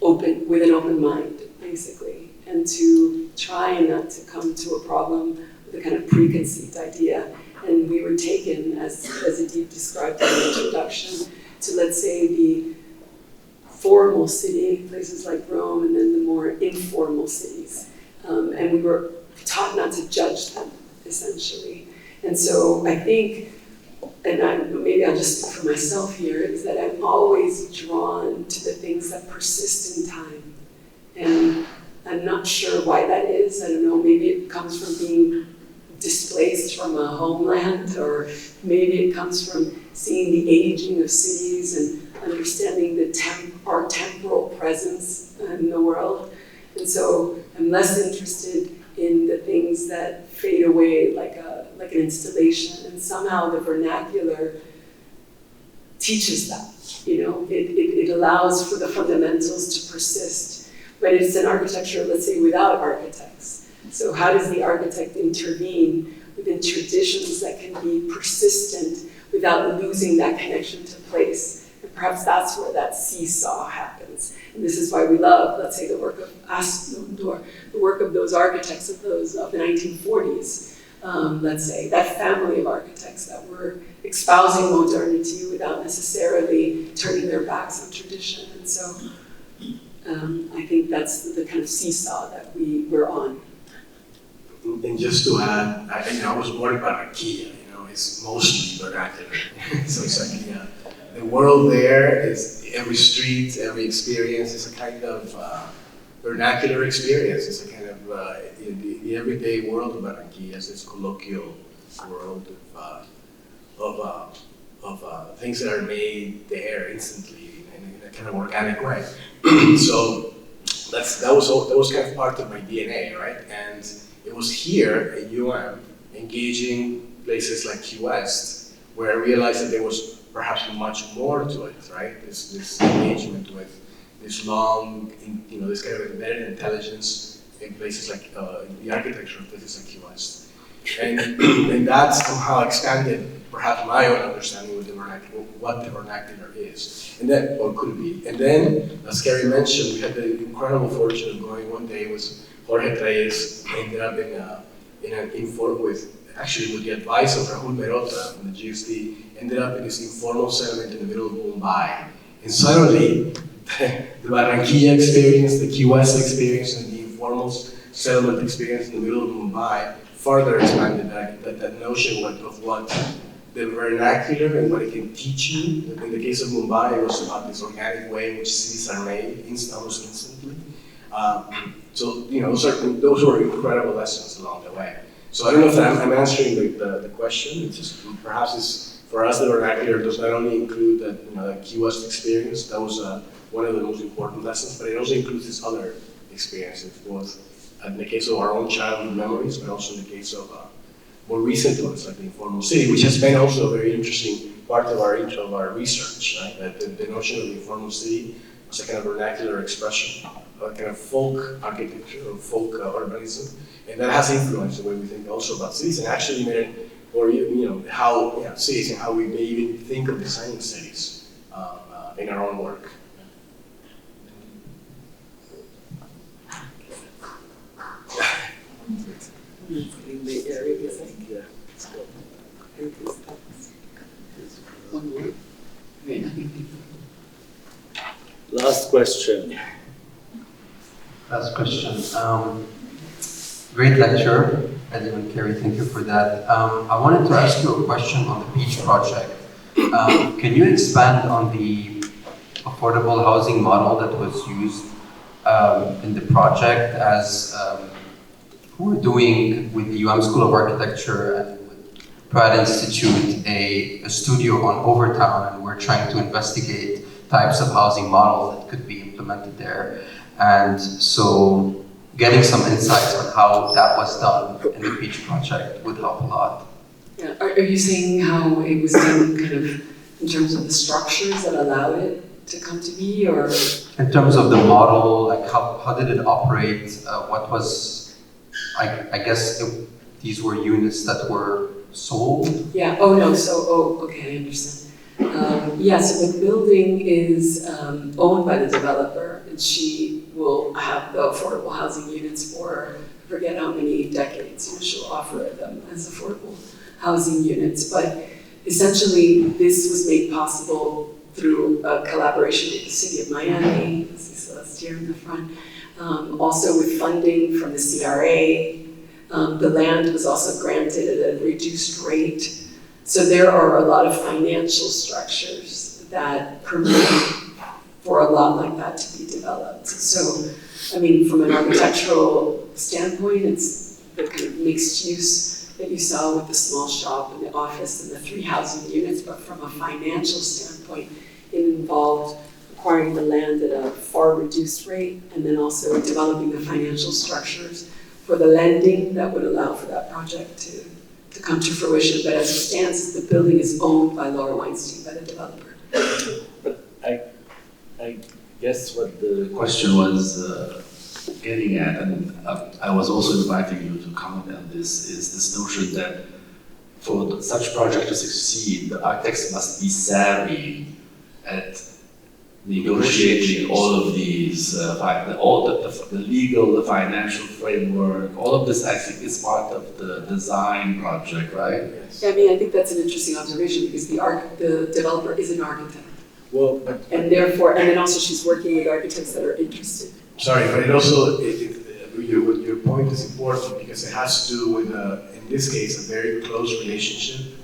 with an open mind, basically, and to try not to come to a problem with a kind of preconceived idea. And we were taken, as ADIB described in the introduction, to, let's say, the formal city, places like Rome, and then the more informal cities. And we were taught not to judge them, essentially. And so I think, and maybe I'll just speak for myself here, is that I'm always drawn to the things that persist in time. And I'm not sure why that is. I don't know, maybe it comes from being displaced from a homeland, or maybe it comes from seeing the aging of cities and understanding our temporal presence in the world. And so I'm less interested in the things that fade away like an installation, and somehow the vernacular teaches that. It allows for the fundamentals to persist, but it's an architecture, let's say, without architects. So how does the architect intervene within traditions that can be persistent without losing that connection to place? And perhaps that's where that seesaw happens. And this is why we love, let's say, the work of Asplund, the work of those architects of the 1940s. Let's say, that family of architects that were espousing modernity without necessarily turning their backs on tradition. And so I think that's the kind of seesaw that we were on. And just to add, I was born in Barranquilla, it's mostly vernacular. So it's like, the world there is every street, every experience is a kind of vernacular experience. It's a kind of the everyday world of Barranquilla, this colloquial world of things that are made there instantly in a kind of organic way. So that was kind of part of my DNA, right? And it was here at UM, engaging places like Key West, where I realized that there was perhaps much more to it, right? This engagement with this long, this kind of embedded intelligence in places like the architecture of places like Key West. And that somehow expanded perhaps my own understanding of what the vernacular is, and then, or could be. And then, as Carie mentioned, we had the incredible fortune of going one day with Jorge Reyes, ended up in an informal, with the advice of Rahul Merota from the GSD, ended up in this informal settlement in the middle of Mumbai. And suddenly, the Barranquilla experience, the Key West experience, and the informal settlement experience in the middle of Mumbai further expanded that notion of what the vernacular and what it can teach you. In the case of Mumbai, it was about this organic way in which cities are made, almost instantly. So those were incredible lessons along the way. So I don't know if I'm answering the question. It's just perhaps for us the vernacular does not only include that Key West experience. That was one of the most important lessons, but it also includes these other experiences, both in the case of our own childhood memories, but also in the case of more recent ones, like the informal city, which has been also a very interesting part of our research, right? That the notion of the informal city was a kind of vernacular expression, a kind of folk architecture or folk urbanism, and that has influenced the way we think also about cities, and actually made it, or how cities and how we may even think of designing cities in our own work. In the area, I think. Yeah, let's go. One more. Last question. Last question. Great lecture, Eddie and Carie, thank you for that. I wanted to ask you a question on the Peach project. Can you expand on the affordable housing model that was used in the project, as we're doing with the UM School of Architecture and with Pratt Institute a studio on Overtown, and we're trying to investigate types of housing models that could be implemented there. And so getting some insights on how that was done in the Peach project would help a lot. Yeah. Are you saying how it was done kind of in terms of the structures that allowed it to come to be, or? In terms of the model, like how did it operate? What was, I guess these were units that were sold? Yeah, okay, I understand. So the building is owned by the developer, and she will have the affordable housing units for, I forget how many decades, she'll offer them as affordable housing units. But essentially, this was made possible through a collaboration with the City of Miami, as you saw here in the front, also with funding from the CRA. The land was also granted at a reduced rate. So there are a lot of financial structures that permit for a lot like that to be developed. So, I mean, from an architectural standpoint, it's the kind of mixed use that you saw with the small shop and the office and the 3 housing units, but from a financial standpoint, it involved acquiring the land at a far reduced rate, and then also developing the financial structures for the lending that would allow for that project to come to fruition. But as it stands, the building is owned by Laura Weinstein, by the developer. But I guess what the question was getting at, and I was also inviting you to comment on this, is this notion that for such project to succeed, the architects must be savvy at negotiating all of these, all the legal, the financial framework, all of this I think is part of the design project, right? Yes. Yeah, I mean, I think that's an interesting observation, because the developer is an architect. Well, And therefore, and then also she's working with architects that are interested. sorry, but it also, your point is important because it has to do with, in this case, a very close relationship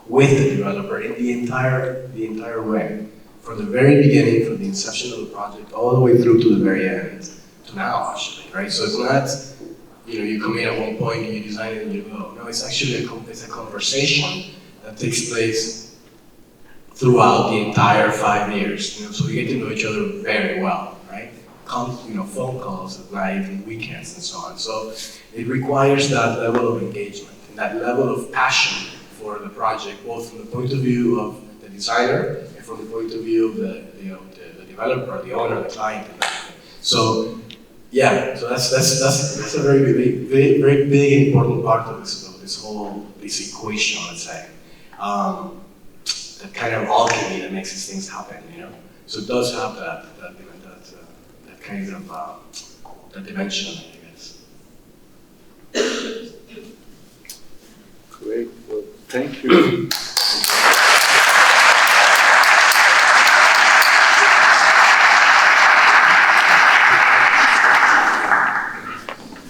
with the developer in the entire way. From the very beginning, from the inception of the project, all the way through to the very end, to now actually, right? So it's not, you come in at one point and you design it and you go. No, it's actually a conversation that takes place throughout the entire 5 years. So we get to know each other very well, right? Phone calls at night and weekends and so on. So it requires that level of engagement and that level of passion for the project, both from the point of view of the designer and from the point of view of the developer, the owner, the client, and everything. So yeah, so that's a very big important part of this equation, let's say. That kind of alchemy that makes these things happen, So it does have that kind of that dimension, I guess. Great. Well, thank you.